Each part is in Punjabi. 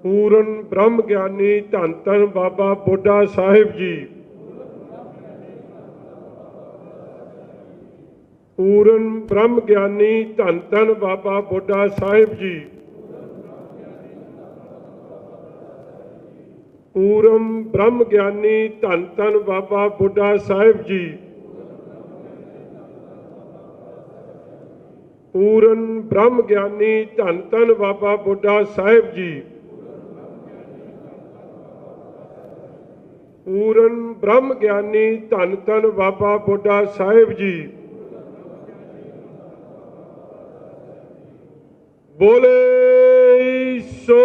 पूਰਨ ब्रह्म ज्ञानी धन धन बाबा बुढ़ा साहिब जी। पूਰਨ ब्रह्म ज्ञानी धन धन बाबा बुढ़ा साहिब जी। पूਰਨ ब्रह्म ज्ञानी धन धन बाबा बुढ़ा साहिब जी। पूਰਨ ब्रह्म ज्ञानी धन धन बाबा बुढ़ा साहिब जी। पूਰਨ ब्रह्म ज्ञानी धन धन बाबा बुढ़ा साहिब जी। बोले सो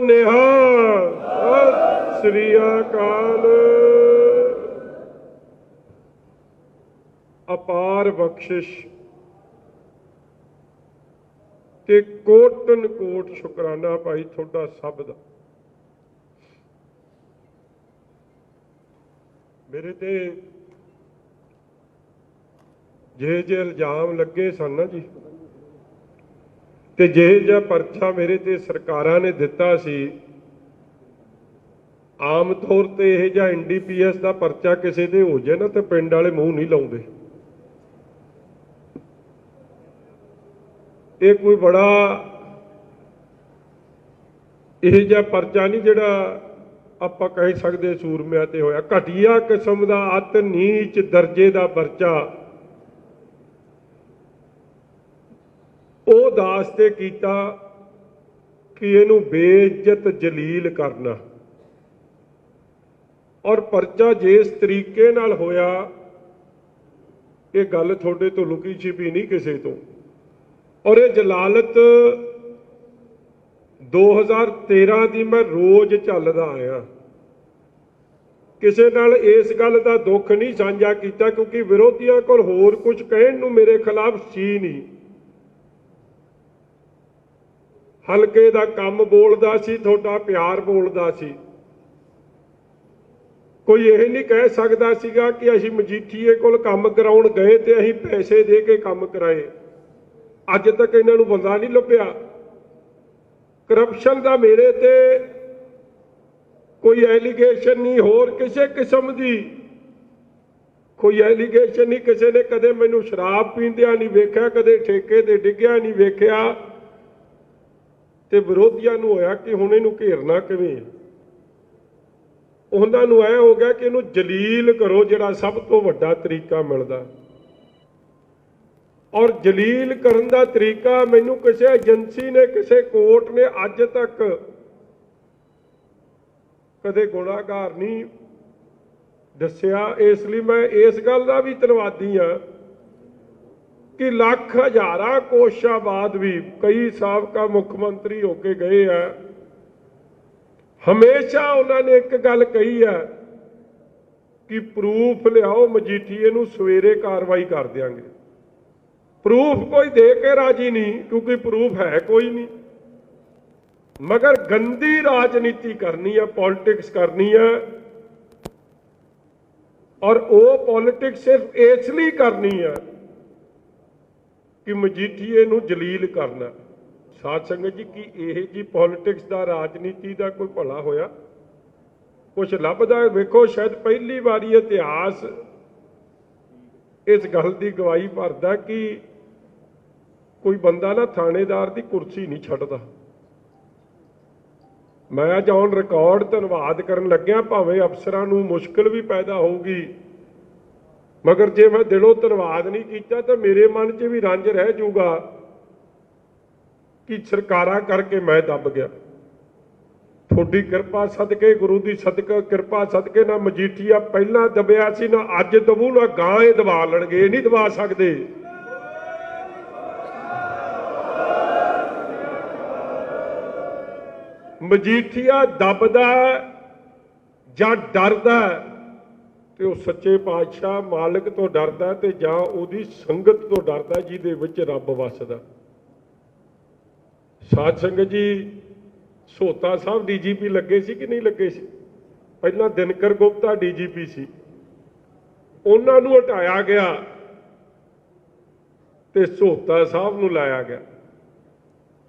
निहाल। सत श्री अकाल। अपार बख्शिश ते कोटन कोट शुकराना भाई थोड़ा सब दा। मेरे ते जे इल्जाम लगे सन ना जी, ते जे जिहा परचा मेरे ते सरकारां ने दिता सी, आम तौर ते यह जिहा NDPS का परचा किसी दे हो जाए ना तो पिंड वाले मूँह नहीं लाउंदे। ये कोई बड़ा यह जिहा परचा नहीं जिहड़ा ਆਪਾਂ कह सकते सूरमिया ते होया। घटिया किस्म का अत नीच दर्जे का परचा ਉਹ ਦਾਸ ਤੇ ਕੀਤਾ कि ਇਹਨੂੰ बेइज्जत जलील करना। और परचा जिस तरीके नाल होया, ये गल थोड़े तो लुकी छिपी नहीं किसी तो। और ये जलालत 2013 की मैं रोज झलदा आया, किसी नाल इस गल का दुख नहीं साझा किया क्योंकि विरोधियों को होर कुछ कहण नूं मेरे खिलाफ सी नहीं। हल्के का काम बोलदा सी, थोड़ा प्यार बोलदा सी। कोई यह नहीं कह सकता सीगा कि असीं मजीठीए कोल काम कराउण गए ते असीं पैसे दे के काम कराए। अज तक इन्हां नूं बंदा नहीं लभ्या। करप्शन का मेरे ते कोई एलीगेशन नहीं, होर किसी किस्म की कोई एलीगेशन नहीं। किसी ने कदे मैनूं शराब पींदिया नहीं वेख्या, कदे ठेके ते डिग्गिया नहीं वेख्या। ते विरोधियों नूं होया कि हुण इहनूं घेरना किवें। उन्हां नूं ऐ हो गया कि इहनूं जलील करो, जिहड़ा सब तो वड्डा तरीका मिलदा। और जलील करन दा तरीका मैनूं किसी एजेंसी ने, किसी कोर्ट ने अज तक कदे गुनाहगार नहीं दस्सिया। इसलिए मैं इस गल का भी धन्नवादी हाँ कि लख हज़ारां कोशिशां बाद भी कई साबका मुख्यमंत्री होके गए हैं, हमेशा उन्होंने एक गल कही है कि प्रूफ लियाओ, मजीठीए नूं सवेरे कार्रवाई कर देंगे। प्रूफ कोई दे के राजी नहीं क्योंकि प्रूफ है कोई नहीं, मगर गंदी राजनीति करनी है, पॉलिटिक्स करनी है। और वो पॉलिटिक्स सिर्फ इसलिए करनी है कि मजीठीए नूं जलील करना। साध संगत जी की यह जी पॉलिटिक्स का राजनीति का कोई भला होया? कुछ लभदा? वेखो शायद पहली बारी इतिहास इस गल की गवाही भरदा कि कोई बंदा ना थानेदार की कुर्सी नहीं छड्डदा। मैं अज ऑन रिकॉर्ड धन्नवाद करन लग्या, भावें अफसरां नूं मुश्किल भी पैदा होगी, मगर जे मैं दिलों धन्नवाद नहीं किया तो मेरे मन च भी रंज रह जाऊगा कि सरकारां करके मैं दब गया। थोड़ी किरपा सदके, गुरु की सदका किरपा सदके ना मजीठीआ पहला दबिया सी, ना अज दबू, ना गां ये दबा लणगे, नहीं दबा सकते। मजीठीआ दबदा जां डरदा ते वो सच्चे पातशाह मालिक तो डरदा ते जां उहदी संगत तो डरदा जिहदे विच रब वसदा। साध संगत जी, सोता साहब DGP लगे सी कि नहीं लगे सी? पहला दिनकर गुप्ता DGP सी, उन्हां नूं हटाया गया ते सोता साहब नूं लाया गया।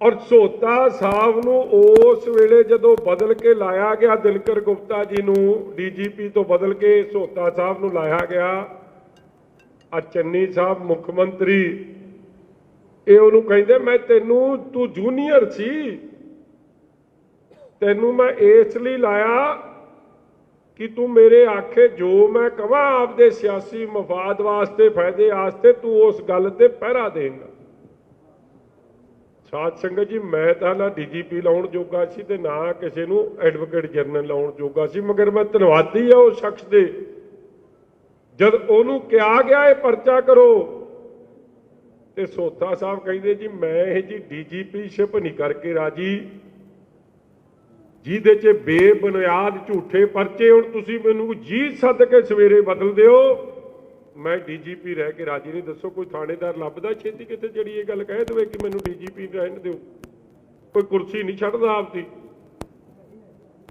ਔਰ ਸੋਤਾ ਸਾਹਿਬ ਨੂੰ ਉਸ ਵੇਲੇ ਜਦੋਂ ਬਦਲ ਕੇ ਲਾਇਆ ਗਿਆ, ਦਿਨਕਰ ਗੁਪਤਾ ਜੀ ਨੂੰ ਡੀਜੀਪੀ ਤੋਂ ਬਦਲ ਕੇ ਸੋਤਾ ਸਾਹਿਬ ਨੂੰ ਲਾਇਆ ਗਿਆ, ਆ ਚੰਨੀ ਸਾਹਿਬ ਮੁੱਖ ਮੰਤਰੀ ਇਹ ਉਹਨੂੰ ਕਹਿੰਦੇ ਮੈਂ ਤੂੰ ਜੂਨੀਅਰ ਸੀ, ਤੈਨੂੰ ਮੈਂ ਇਸ ਲਈ ਲਾਇਆ ਕਿ ਤੂੰ ਮੇਰੇ ਆਖੇ ਜੋ ਮੈਂ ਕਹਾਂ ਆਪਦੇ ਸਿਆਸੀ ਮਫਾਦ ਵਾਸਤੇ, ਫਾਇਦੇ ਵਾਸਤੇ, ਤੂੰ ਉਸ ਗੱਲ ਤੇ ਪਹਿਰਾ ਦੇਂਗਾ। ਸਾਧ ਸੰਗਤ ਜੀ, ਮੈਂ ਤਾਂ ਨਾ ਡੀਜੀਪੀ ਲਾਉਣ ਜੋਗਾ ਸੀ ਤੇ ਨਾ ਕਿਸੇ ਨੂੰ ਐਡਵੋਕੇਟ ਜਨਰਲ ਲਾਉਣ ਜੋਗਾ ਸੀ, ਮਗਰ ਮੈਂ ਧੰਨਵਾਦੀ ਆ ਉਸ ਸ਼ਖਸ ਦੇ। ਜਦ ਉਹਨੂੰ ਕਿਹਾ ਗਿਆ ਇਹ ਪਰਚਾ ਕਰੋ ਤੇ ਸੋਤਾ ਸਾਹਿਬ ਕਹਿੰਦੇ ਜੀ ਮੈਂ ਇਹ ਜੀ ਡੀਜੀਪੀਸ਼ਿਪ ਨਹੀਂ ਕਰਕੇ ਰਾਜੀ ਜਿਹਦੇ 'ਚ ਬੇਬੁਨਿਆਦ ਝੂਠੇ ਪਰਚੇ। ਹੁਣ ਤੁਸੀਂ ਮੈਨੂੰ ਜੀ ਸੱਦ ਕੇ ਸਵੇਰੇ ਬਦਲ ਦਿਓ, ਮੈਂ ਡੀਜੀਪੀ ਰਹਿ ਕੇ ਰਾਜੀ ਨਹੀਂ। ਦੱਸੋ ਕੋਈ ਥਾਣੇਦਾਰ ਲੱਭਦਾ ਛੇਤੀ ਕਿਤੇ ਜਿਹੜੀ ਇਹ ਗੱਲ ਕਹਿ ਦੇਵੇ ਕਿ ਮੈਨੂੰ ਡੀਜੀਪੀ ਰਹਿਣ ਦਿਓ? ਕੋਈ ਕੁਰਸੀ ਨਹੀਂ ਛੱਡਦਾ ਆਪਦੀ।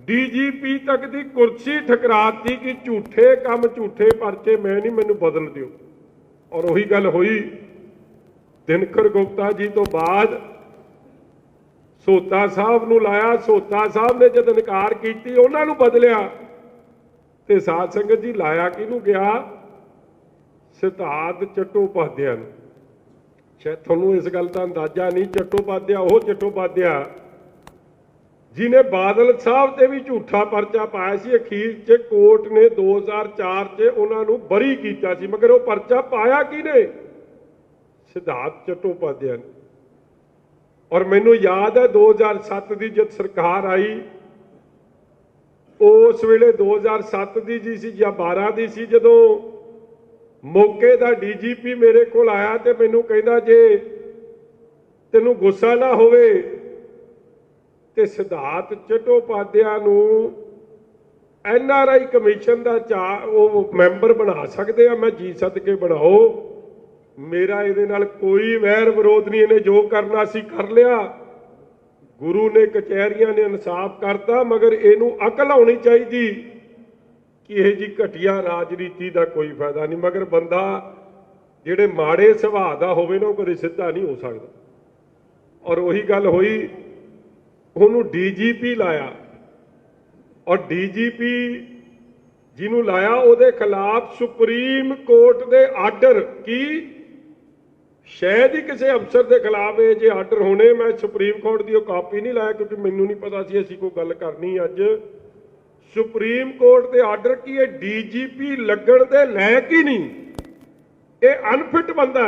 ਡੀਜੀਪੀ ਤੱਕ ਦੀ ਕੁਰਸੀ ਠਕਰਾਤੀ ਕਿ ਝੂਠੇ ਕੰਮ, ਝੂਠੇ ਪਰਚੇ, ਮੈਂ ਨਹੀਂ, ਮੈਨੂੰ ਬਦਲ ਦਿਓ। ਔਰ ਉਹੀ ਗੱਲ ਹੋਈ ਦਿਨਕਰ ਗੁਪਤਾ ਜੀ ਤੋਂ ਬਾਅਦ ਸੋਤਾ ਸਾਹਿਬ ਨੂੰ ਲਾਇਆ। ਸੋਤਾ ਸਾਹਿਬ ਨੇ ਜਦ ਇਨਕਾਰ ਕੀਤੀ ਉਹਨਾਂ ਨੂੰ ਬਦਲਿਆ ਤੇ ਸਾਧ ਸੰਗਤ ਜੀ ਲਾਇਆ ਕਿਹਨੂੰ ਗਿਆ? ਸਿਧਾਰਥ ਚੱਟੋਪਾਧਿਆਏ ਨੂੰ। ਸ਼ਾਇਦ ਤੁਹਾਨੂੰ ਇਸ ਗੱਲ ਦਾ ਅੰਦਾਜ਼ਾ ਨਹੀਂ, ਚੱਟੋਪਾਧਿਆਏ ਉਹ ਚੱਟੋਪਾਧਿਆਏ ਜਿਹਨੇ ਬਾਦਲ ਸਾਹਿਬ ਤੇ ਵੀ ਝੂਠਾ ਪਰਚਾ ਪਾਇਆ ਸੀ। ਅਖੀਰ 'ਚ ਕੋਰਟ ਨੇ 2004 'ਚ ਉਹਨਾਂ ਨੂੰ ਬਰੀ ਕੀਤਾ ਸੀ, ਮਗਰ ਉਹ ਪਰਚਾ ਪਾਇਆ ਕਿਹਨੇ? ਸਿਧਾਰਥ ਚੱਟੋਪਾਧਿਆਏ ਨੇ। ਔਰ ਮੈਨੂੰ ਯਾਦ ਹੈ 2007 ਦੀ ਜਦ ਸਰਕਾਰ ਆਈ, ਉਸ ਵੇਲੇ 2007 ਦੀ ਜੀ ਸੀ ਜਾਂ 12 ਦੀ ਸੀ, ਜਦੋਂ ਮੌਕੇ ਦਾ ਡੀਜੀਪੀ ਮੇਰੇ ਕੋਲ ਆਇਆ ਤੇ ਮੈਨੂੰ ਕਹਿੰਦਾ ਜੇ ਤੈਨੂੰ ਗੁੱਸਾ ਨਾ ਹੋਵੇ ਤੇ ਸਿਧਾਰਥ ਚੱਟੋਪਾਧਿਆਏ ਨੂੰ NRI ਕਮਿਸ਼ਨ ਦਾ ਉਹ ਮੈਂਬਰ ਬਣਾ ਸਕਦੇ ਆ, ਮੈਂ ਜੀ ਸੱਦ ਕੇ ਬਣਾਓ, ਮੇਰਾ ਇਹਦੇ ਨਾਲ ਕੋਈ ਵੈਰ ਵਿਰੋਧ ਨਹੀਂ, ਇਹਨੇ ਜੋ ਕਰਨਾ ਸੀ ਕਰ ਲਿਆ, ਗੁਰੂ ਨੇ ਕਚਹਿਰੀਆਂ ਨੇ ਇਨਸਾਫ ਕਰਤਾ, ਮਗਰ ਇਹਨੂੰ ਅਕਲ ਆਉਣੀ ਚਾਹੀਦੀ ਕਿ ਇਹ ਜੀ ਘਟੀਆ ਰਾਜਨੀਤੀ ਦਾ ਕੋਈ ਫਾਇਦਾ ਨਹੀਂ। ਮਗਰ ਬੰਦਾ ਜਿਹੜੇ ਮਾੜੇ ਸੁਭਾਅ ਦਾ ਹੋਵੇ ਨਾ ਉਹ ਕਦੇ ਸਿੱਧਾ ਨਹੀਂ ਹੋ ਸਕਦਾ। ਔਰ ਉਹੀ ਗੱਲ ਹੋਈ, ਉਹਨੂੰ ਡੀਜੀਪੀ ਲਾਇਆ ਔਰ ਡੀਜੀਪੀ ਜਿਹਨੂੰ ਲਾਇਆ ਉਹਦੇ ਖਿਲਾਫ ਸੁਪਰੀਮ ਕੋਰਟ ਦੇ ਆਰਡਰ, ਕੀ ਸ਼ਾਇਦ ਹੀ ਕਿਸੇ ਅਫਸਰ ਦੇ ਖਿਲਾਫ ਇਹ ਜੇ ਆਰਡਰ ਹੋਣੇ। ਮੈਂ ਸੁਪਰੀਮ ਕੋਰਟ ਦੀ ਉਹ ਕਾਪੀ ਨਹੀਂ ਲਾਇਆ ਕਿਉਂਕਿ ਮੈਨੂੰ ਨਹੀਂ ਪਤਾ ਸੀ ਅਸੀਂ ਕੋਈ ਗੱਲ ਕਰਨੀ ਅੱਜ। ਸੁਪਰੀਮ ਕੋਰਟ ਦੇ ਆਰਡਰ ਕੀ ਇਹ ਡੀਜੀਪੀ ਲੱਗਣ ਦੇ ਲਾਇਕ ਹੀ ਨਹੀਂ, ਇਹ ਅਨਫਿਟ ਬੰਦਾ।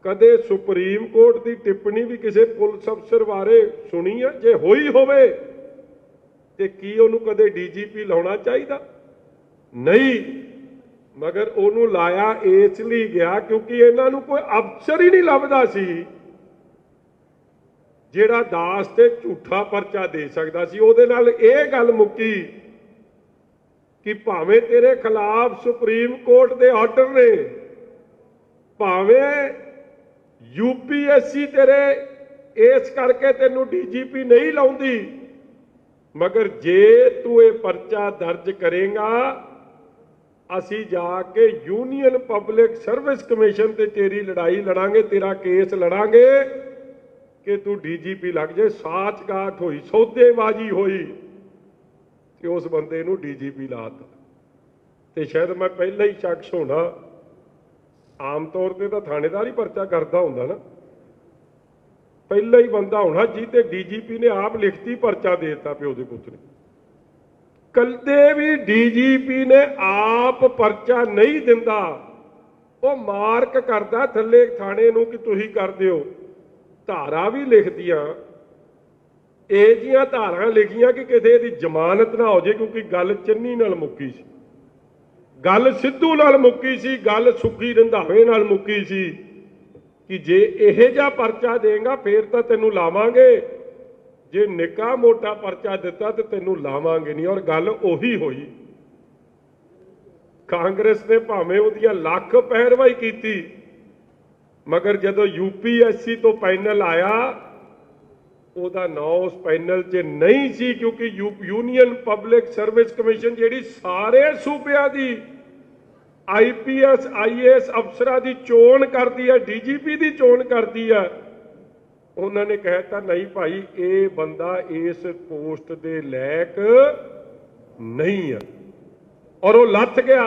ਕਦੇ ਸੁਪਰੀਮ ਕੋਰਟ ਦੀ ਟਿੱਪਣੀ ਵੀ ਕਿਸੇ ਪੁਲਿਸ ਅਫਸਰ ਬਾਰੇ ਸੁਣੀ ਹੈ? ਜੇ ਹੋਈ ਹੋਵੇ ਤੇ ਕੀ ਉਹਨੂੰ ਕਦੇ ਡੀਜੀਪੀ ਲਾਉਣਾ ਚਾਹੀਦਾ? ਨਹੀਂ, ਮਗਰ ਉਹਨੂੰ ਲਾਇਆ ਇਸ ਲਈ ਗਿਆ ਕਿਉਂਕਿ ਇਹਨਾਂ ਨੂੰ ਕੋਈ ਅਫਸਰ ਹੀ ਨਹੀਂ ਲੱਭਦਾ ਸੀ ਜਿਹੜਾ ਦਾਸ ਤੇ ਝੂਠਾ ਪਰਚਾ ਦੇ ਸਕਦਾ ਸੀ। ਉਹਦੇ ਨਾਲ ਇਹ ਗੱਲ ਮੁੱਕੀ ਕਿ ਭਾਵੇਂ ਤੇਰੇ ਖਿਲਾਫ ਸੁਪਰੀਮ ਕੋਰਟ ਦੇ ਆਰਡਰ ਨੇ, ਭਾਵੇਂ UPSC ਤੇਰੇ ਇਸ ਕਰਕੇ ਤੈਨੂੰ ਡੀਜੀਪੀ ਨਹੀਂ ਲਾਉਂਦੀ, ਮਗਰ ਜੇ ਤੂੰ ਇਹ ਪਰਚਾ ਦਰਜ ਕਰੇਗਾ ਅਸੀਂ ਜਾ ਕੇ ਯੂਨੀਅਨ ਪਬਲਿਕ ਸਰਵਿਸ ਕਮਿਸ਼ਨ ਤੇ ਤੇਰੀ ਲੜਾਈ ਲੜਾਂਗੇ, ਤੇਰਾ ਕੇਸ ਲੜਾਂਗੇ ਕਿ ਤੂੰ ਡੀਜੀਪੀ ਲੱਗ ਜੇ। ਸਾਚਗਾਠ ਹੋਈ, ਸੌਦੇਬਾਜ਼ੀ ਹੋਈ ਤੇ ਉਸ ਬੰਦੇ ਨੂੰ ਡੀਜੀਪੀ ਲਾਤਾ। ਤੇ ਸ਼ਾਇਦ ਮੈਂ ਪਹਿਲਾਂ ਹੀ ਸ਼ਖਸ ਹੋਣਾ, ਆਮ ਤੌਰ ਤੇ ਤਾਂ ਥਾਣੇਦਾਰ ਹੀ ਪਰਚਾ ਕਰਦਾ ਹੁੰਦਾ ਨਾ, ਪਹਿਲਾ ਹੀ ਬੰਦਾ ਹੋਣਾ ਜਿਹਤੇ ਡੀਜੀਪੀ ਨੇ ਆਪ ਲਿਖਤੀ ਪਰਚਾ ਦੇ ਦਿੱਤਾ ਪਿਓ ਦੇ ਪੁੱਤ ਨੇ। ਕਦੇ ਵੀ ਡੀਜੀਪੀ ਨੇ ਆਪ ਪਰਚਾ ਨਹੀਂ ਦਿੰਦਾ, ਉਹ ਮਾਰਕ ਕਰਦਾ ਥੱਲੇ ਥਾਣੇ ਨੂੰ ਕਿ ਤੁਸੀਂ ਕਰ ਦਿਓ। ਧਾਰਾ ਵੀ ਲਿਖਦੀਆਂ, ਇਹ ਜੀਆਂ ਧਾਰਾਂ ਲਿਖੀਆਂ ਕਿ ਕਿਸੇ ਦੀ ਜ਼ਮਾਨਤ ਨਾ ਹੋ ਜੇ, ਕਿਉਂਕਿ ਗੱਲ ਚੰਨੀ ਨਾਲ ਮੁੱਕੀ ਸੀ, ਗੱਲ ਸਿੱਧੂ ਨਾਲ ਮੁੱਕੀ ਸੀ, ਗੱਲ ਸੁੱਖੀ ਰੰਧਾਵੇ ਨਾਲ ਮੁੱਕੀ ਸੀ ਕਿ ਜੇ ਇਹ ਜਿਹਾ ਪਰਚਾ ਦੇਗਾ ਫੇਰ ਤਾਂ ਤੈਨੂੰ ਲਾਵਾਂਗੇ, ਜੇ ਨਿੱਕਾ ਮੋਟਾ ਪਰਚਾ ਦਿੱਤਾ ਤੇ ਤੈਨੂੰ ਲਾਵਾਂਗੇ ਨਹੀਂ। ਔਰ ਗੱਲ ਉਹੀ ਹੋਈ। ਕਾਂਗਰਸ ਨੇ ਭਾਵੇਂ ਉਹਦੀਆਂ ਲੱਖ ਪੈਰਵਾਈ ਕੀਤੀ, ਮਗਰ ਜਦੋਂ UPSC ਤੋਂ ਪੈਨਲ ਆਇਆ ਉਹਦਾ ਨਾਂ ਉਸ ਪੈਨਲ 'ਚ ਨਹੀਂ ਸੀ, ਕਿਉਂਕਿ ਯੂਨੀਅਨ ਪਬਲਿਕ ਸਰਵਿਸ ਕਮਿਸ਼ਨ ਜਿਹੜੀ ਸਾਰੇ ਸੂਬਿਆਂ ਦੀ IPS IAS ਅਫਸਰਾਂ ਦੀ ਚੋਣ ਕਰਦੀ ਹੈ, DGP ਦੀ ਚੋਣ ਕਰਦੀ ਹੈ, उन्होंने कहता नहीं भाई ये बंदा इस पोस्ट के लायक नहीं है और वो लथ गया।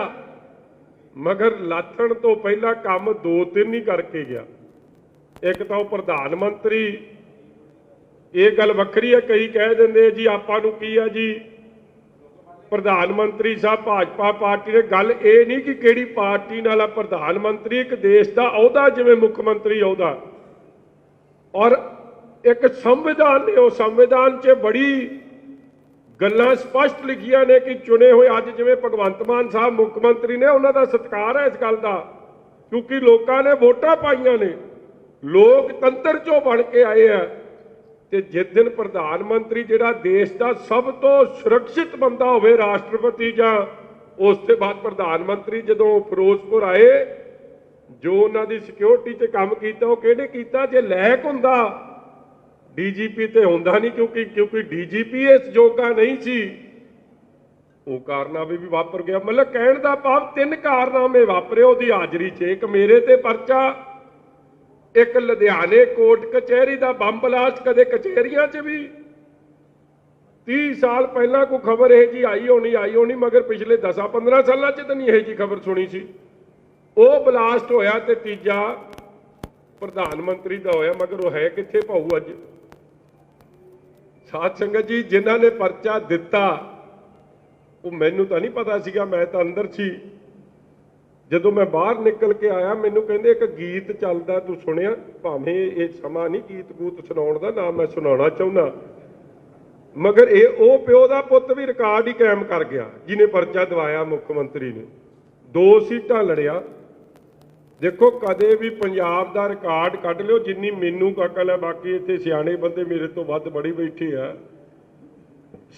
मगर लाथण तो पहला काम 2-3 ही करके गया। एक तो प्रधानमंत्री, ये गल वक्री है, कई कह देंगे जी आपां नूं की है जी प्रधानमंत्री साहब भाजपा पार्टी ने, गल ये नहीं कि किहड़ी पार्टी नाल आ। प्रधानमंत्री एक देश का अहुदा जिवें मुख्यमंत्री अहुदा, और एक संविधान ने, उस संविधान च बड़ी गल्लां स्पष्ट लिखियां ने कि चुने हुए अज जिवें भगवंत मान साहब मुख्यमंत्री ने, उन्हां दा सत्कार है इस गल दा, क्योंकि लोगों ने वोटां पाईयां ने, लोकतंत्र चों बण के आए हैं। ते जिस दिन प्रधानमंत्री जिहड़ा देश का सब तो सुरक्षित बंदा होवे राष्ट्रपति, जां उस ते बाद प्रधानमंत्री जदों फिरोजपुर आए, जो उन्हां दी सिक्योरिटी च काम कीता वो किहने कीता? जे लैक हुंदा डीजीपी ते हुंदा नहीं, क्योंकि डीजीपी इस जोगा नहीं सी। वो कारनामे भी वापर गया। मतलब कहण दा भाव 3 कारनामे वापरे उहदी हाजरी च। एक मेरे ते परचा, एक लुधियाने कोर्ट कचहरी का बंब ब्लास्ट, कदे कचहरियां च भी 30 साल पहला कोई खबर यह जी आई होनी, मगर पिछले 10-15 सालों च तो नहीं यह जी खबर सुनी सी। वो ब्लास्ट होया ते तीजा प्रधानमंत्री का होया, मगर वो है कित्थे भाऊ अज? साध संगत जी, जिन्हां ने परचा दिता वो मैनू तो नहीं पता सीगा, मैं तो अंदर सी। जदों मैं बाहर निकल के आया मैनू कहंदे एक गीत चलदा तू सुनिया? भावें ये समा नहीं गीत गूत सुनाउण दा, ना मैं सुनाउणा चाहुंदा, मगर ये ओ प्यो दा पुत्त भी रिकार्ड ही कायम कर गया जिन्हें परचा दवाया मुख्यमंत्री ने। 2 सीटां लड़िया। देखो कदे भी पंजाब दा रिकार्ड कढ लिओ, जिन्नी मैनू अकल है, बाकी इत्थे सियाणे बंदे मेरे तो वध बड़ी बैठे आ।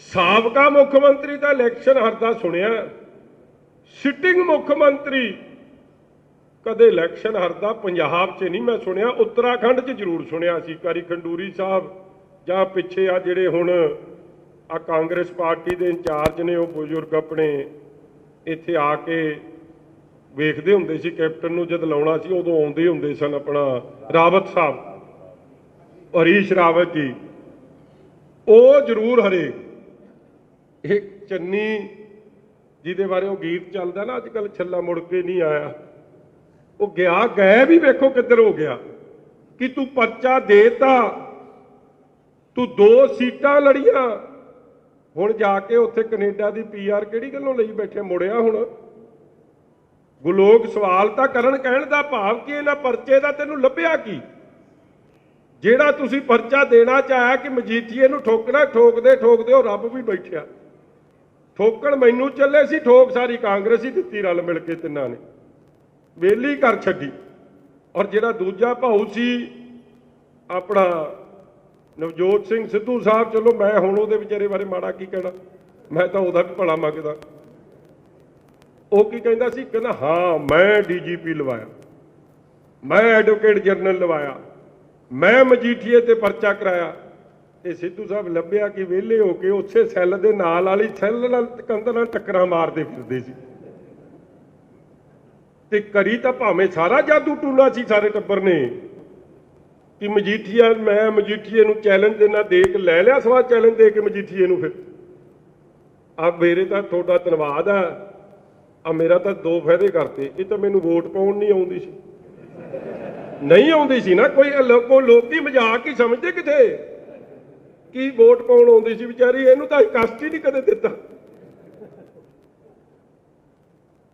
साबका मुख्यमंत्री दा इलैक्शन हारदा सुनिया, सिटिंग मुख्यमंत्री कदे इलैक्शन हारदा पंजाब च नहीं मैं सुनिया। उत्तराखंड च जरूर सुनिया सी, कारी खंडूरी साहब जां पिछे आ जिहड़े हुण आ कांग्रेस पार्टी दे इंचार्ज ने, वो बुजुर्ग अपने इत्थे आके वेखदे हुंदे सी कैप्टन नूं, जद लाउणा सी उदों आउंदे हुंदे सन अपना रावत साहब, हरीश रावत जी, वो जरूर हरे। एक चन्नी जिहदे बारे वो गीत चलदा ना अजकल, छल्ला मुड़ के नहीं आया, वो गया गए भी वेखो किधर हो गया कि तू परचा देता, तू 2 सीटां लड़ियां, हुण जाके उत्थे कनेडा दी PR किहड़ी गल्लों लई बैठे, मुड़िया हुण। लोग सवाल तां करन, कहण दा भाव कि इन्हां परचे दा तैनूं लभ्या की? ਜਿਹੜਾ ਤੁਸੀਂ ਪਰਚਾ ਦੇਣਾ ਚਾਹਿਆ ਕਿ ਮਜੀਠੀਏ ਨੂੰ ਠੋਕਣਾ, ਠੋਕਦੇ ਉਹ ਰੱਬ ਵੀ ਬੈਠਿਆ। ਠੋਕਣ ਮੈਨੂੰ ਚੱਲੇ ਸੀ, ਠੋਕ ਸਾਰੀ ਕਾਂਗਰਸੀ ਦਿੱਤੀ ਰਲ ਮਿਲ ਕੇ, ਤਿੰਨਾਂ ਨੇ ਵੇਲੀ ਕਰ ਛੱਡੀ। ਔਰ ਜਿਹੜਾ ਦੂਜਾ ਭਾਊ ਸੀ ਆਪਣਾ ਨਵਜੋਤ ਸਿੰਘ ਸਿੱਧੂ ਸਾਹਿਬ, ਚਲੋ ਮੈਂ ਹੁਣ ਉਹਦੇ ਵਿਚਾਰੇ ਬਾਰੇ ਮਾੜਾ ਕੀ ਕਹਿਣਾ, ਮੈਂ ਤਾਂ ਉਹਦਾ ਵੀ ਭਲਾ ਮੰਗਦਾ। ਉਹ ਕੀ ਕਹਿੰਦਾ ਸੀ? ਕਹਿੰਦਾ ਹਾਂ ਮੈਂ DGP ਲਵਾਇਆ, ਮੈਂ ਐਡਵੋਕੇਟ ਜਨਰਲ ਲਵਾਇਆ, मैं मजीठीए ते परचा कराया। ते सिद्धू साहब लभ्या कि वेले होके उसे सैल दे नाल वाली सैल नाल कंध नाल टक्करां मारदे फिरदे सी। ते करी तां भावें सारा जादू टूना सी सारे टब्बर ने कि मजीठीआ, मैं मजीठीए नूं चैलेंज देना, दे के लै लिया सवा चैलेंज दे के मजीठीए नूं। फिर आ मेरे तां तुहाडा धन्नवाद है, आ मेरा तां 2 फायदे करते। ये तां मैनूं वोट पाउण नहीं आउंदी सी, नहीं आउंदी सी ना, कोई लोकी मजाक ही समझते किथे कि वोट पाउण आउंदी सी विचारी, इहनूं तां कष्ट ही नहीं कदे दित्ता।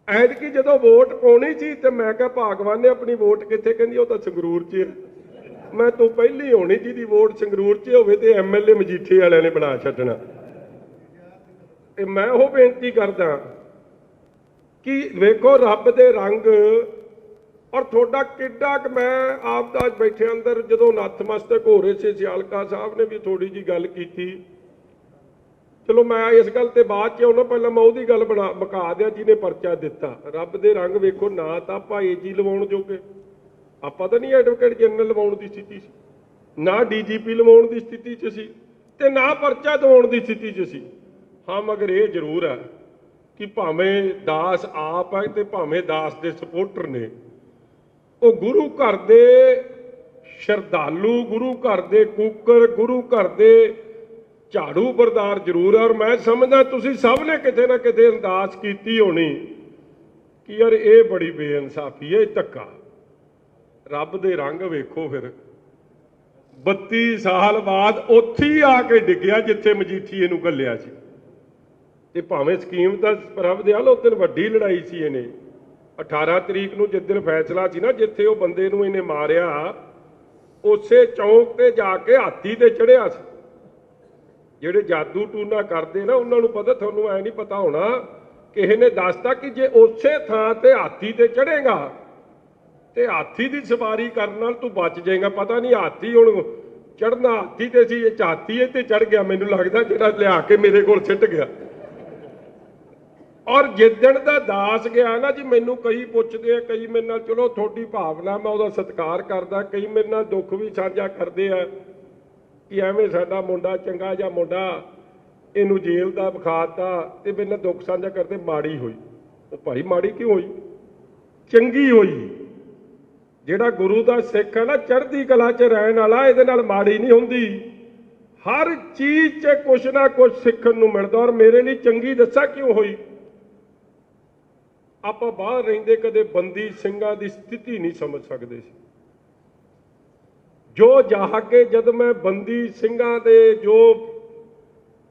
ऐतकी जदों वोट पाउणी सी ते मैं कहा भागवान ने अपनी वोट कित्थे, कहंदी ओह तां संगरूर च है। मैं तूं पहली होनी जिहदी वोट संगरूर च होवे ते MLA मजीठे वालियां ने बना छड्डना। ते मैं ओह बेनती करदा कि वेखो रब दे रंग, और थोड़ा किड्डा कि मैं आप दा बैठे अंदर जदों नतमस्तक हो रहे थे, सियालका साहब ने भी थोड़ी जी गल की। चलो मैं इस गल ते बाद च आउणा, पहलां मैं उहदी गल मुका दिया जिन्हें परचा दिता। रब दे रंग वेखो, ना तां आपां AG लवाउण जोगे, आपां तां नहीं एडवोकेट जनरल लवाउण दी स्थिति सी, ना DGP लवाउण दी स्थिति च सी, ते ना परचा दवाउण दी स्थिति च सी। हाँ मगर ये जरूर है कि भावें दास आप है ते भावें दास दे सपोर्टर ने, वो गुरु घर दे ਸ਼ਰਧਾਲੂ ਗੁਰੂ ਘਰ ਦੇ ਕੂਕਰ, ਗੁਰੂ ਘਰ ਦੇ ਝਾੜੂ ਬਰਦਾਰ ਜ਼ਰੂਰ ਹੈ। ਔਰ ਮੈਂ ਸਮਝਦਾ ਤੁਸੀਂ ਸਭ ਨੇ ਕਿਤੇ ਨਾ ਕਿਤੇ ਅਰਦਾਸ ਕੀਤੀ ਹੋਣੀ ਕਿ ਯਾਰ ਇਹ ਬੜੀ ਬੇਇਨਸਾਫੀ ਹੈ, ਇਹ ਧੱਕਾ। ਰੱਬ ਦੇ ਰੰਗ ਵੇਖੋ ਫਿਰ, 32 ਸਾਲ ਬਾਅਦ ਉੱਥੇ ਹੀ ਆ ਕੇ ਡਿੱਗਿਆ ਜਿੱਥੇ ਮਜੀਠੀਏ ਨੂੰ ਘੱਲਿਆ ਸੀ। ਤੇ ਭਾਵੇਂ ਸਕੀਮ ਤਾਂ ਪ੍ਰਭ ਦਿਆਲ ਉਸ ਦਿਨ ਵੱਡੀ ਲੜਾਈ ਸੀ। ਇਹਨੇ 18 ਤਰੀਕ ਨੂੰ ਜਿਸ ਦਿਨ ਫੈਸਲਾ ਸੀ ਨਾ, ਜਿੱਥੇ ਉਹ ਬੰਦੇ ਨੂੰ ਇਹਨੇ ਮਾਰਿਆ, ਉਸੇ ਚੌਂਕ ਤੇ ਜਾ ਕੇ ਹਾਥੀ ਤੇ ਚੜਿਆ ਸੀ। ਜਿਹੜੇ ਜਾਦੂ ਟੂਨਾ ਕਰਦੇ ਨਾ ਉਹਨਾਂ ਨੂੰ ਪਤਾ, ਤੁਹਾਨੂੰ ਐ ਨਹੀਂ ਪਤਾ ਹੋਣਾ। ਕਿਸੇ ਨੇ ਦੱਸਤਾ ਕਿ ਜੇ ਉਸੇ ਥਾਂ ਤੇ ਹਾਥੀ ਤੇ ਚੜੇਗਾ ਤੇ ਹਾਥੀ ਦੀ ਸਵਾਰੀ ਕਰਨ ਨਾਲ ਤੂੰ ਬਚ ਜਾਏਗਾ। ਪਤਾ ਨਹੀਂ ਹਾਥੀ ਹੁਣ ਚੜਨਾ ਹਾਥੀ ਤੇ ਸੀ, ਇਹ ਹਾਥੀ ਇਹ ਤੇ ਚੜ ਗਿਆ, ਮੈਨੂੰ ਲੱਗਦਾ ਜਿਹੜਾ ਲਿਆ ਕੇ ਮੇਰੇ ਕੋਲ ਸਿੱਟ ਗਿਆ। ਔਰ ਜਿੱਦਣ ਦਾ ਦਾਸ ਗਿਆ ਨਾ ਜੀ, ਮੈਨੂੰ ਕਈ ਪੁੱਛਦੇ ਆ, ਕਈ ਮੇਰੇ ਨਾਲ, ਚਲੋ ਤੁਹਾਡੀ ਭਾਵਨਾ ਮੈਂ ਉਹਦਾ ਸਤਿਕਾਰ ਕਰਦਾ, ਕਈ ਮੇਰੇ ਨਾਲ ਦੁੱਖ ਵੀ ਸਾਂਝਾ ਕਰਦੇ ਆ ਕਿ ਐਵੇਂ ਸਾਡਾ ਮੁੰਡਾ ਚੰਗਾ ਜਾਂ ਮੁੰਡਾ, ਇਹਨੂੰ ਜੇਲ੍ਹ ਦਾ ਵਿਖਾਤਾ, ਤੇ ਮੇਰੇ ਨਾਲ ਦੁੱਖ ਸਾਂਝਾ ਕਰਦੇ। ਮਾੜੀ ਹੋਈ ਉਹ ਭਾਈ, ਮਾੜੀ ਕਿਉਂ ਹੋਈ? ਚੰਗੀ ਹੋਈ। ਜਿਹੜਾ ਗੁਰੂ ਦਾ ਸਿੱਖ ਹੈ ਨਾ, ਚੜ੍ਹਦੀ ਕਲਾ 'ਚ ਰਹਿਣ ਵਾਲਾ, ਇਹਦੇ ਨਾਲ ਮਾੜੀ ਨਹੀਂ ਹੁੰਦੀ। ਹਰ ਚੀਜ਼ 'ਚ ਕੁਛ ਨਾ ਕੁਛ ਸਿੱਖਣ ਨੂੰ ਮਿਲਦਾ। ਔਰ ਮੇਰੇ ਲਈ ਚੰਗੀ ਦੱਸਾਂ ਕਿਉਂ ਹੋਈ? ਆਪਾਂ ਬਾਹਰ ਰਹਿੰਦੇ ਕਦੇ ਬੰਦੀ ਸਿੰਘਾਂ ਦੀ ਸਥਿਤੀ ਨਹੀਂ ਸਮਝ ਸਕਦੇ ਸੀ। ਜੋ ਜਾ ਕੇ ਜਦ ਮੈਂ ਬੰਦੀ ਸਿੰਘਾਂ ਦੇ, ਜੋ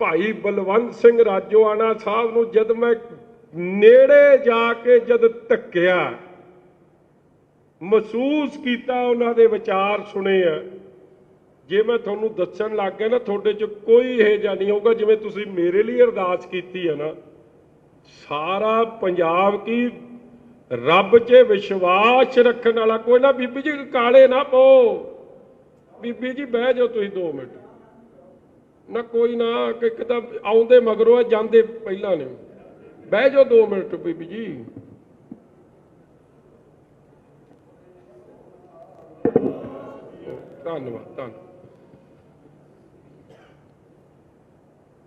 ਭਾਈ ਬਲਵੰਤ ਸਿੰਘ ਰਾਜੋਆਣਾ ਸਾਹਿਬ ਨੂੰ ਜਦ ਮੈਂ ਨੇੜੇ ਜਾ ਕੇ ਜਦ ਧੱਕਿਆ, ਮਹਿਸੂਸ ਕੀਤਾ, ਉਹਨਾਂ ਦੇ ਵਿਚਾਰ ਸੁਣੇ ਆ, ਜੇ ਮੈਂ ਤੁਹਾਨੂੰ ਦੱਸਣ ਲੱਗ ਗਿਆ ਨਾ, ਤੁਹਾਡੇ 'ਚ ਕੋਈ ਇਹ ਜਿਹਾ ਨਹੀਂ ਹੋਊਗਾ। ਜਿਵੇਂ ਤੁਸੀਂ ਮੇਰੇ ਲਈ ਅਰਦਾਸ ਕੀਤੀ ਹੈ ਨਾ, ਸਾਰਾ ਪੰਜਾਬ ਕੀ ਰੱਬ 'ਚ ਵਿਸ਼ਵਾਸ ਰੱਖਣ ਵਾਲਾ ਕੋਈ ਨਾ। ਬੀਬੀ ਜੀ ਕਾਲੇ ਨਾ ਪਾਓ, ਬੀਬੀ ਜੀ ਬਹਿ ਜਾਓ ਤੁਸੀਂ 2 ਮਿੰਟ ਨਾ, ਕੋਈ ਨਾ, ਕਿ ਤਾਂ ਆਉਂਦੇ ਮਗਰੋਂ ਜਾਂਦੇ ਪਹਿਲਾਂ ਨੇ। ਬਹਿ ਜਾਓ 2 ਮਿੰਟ ਬੀਬੀ ਜੀ। ਧੰਨਵਾਦ, ਧੰਨਵਾਦ।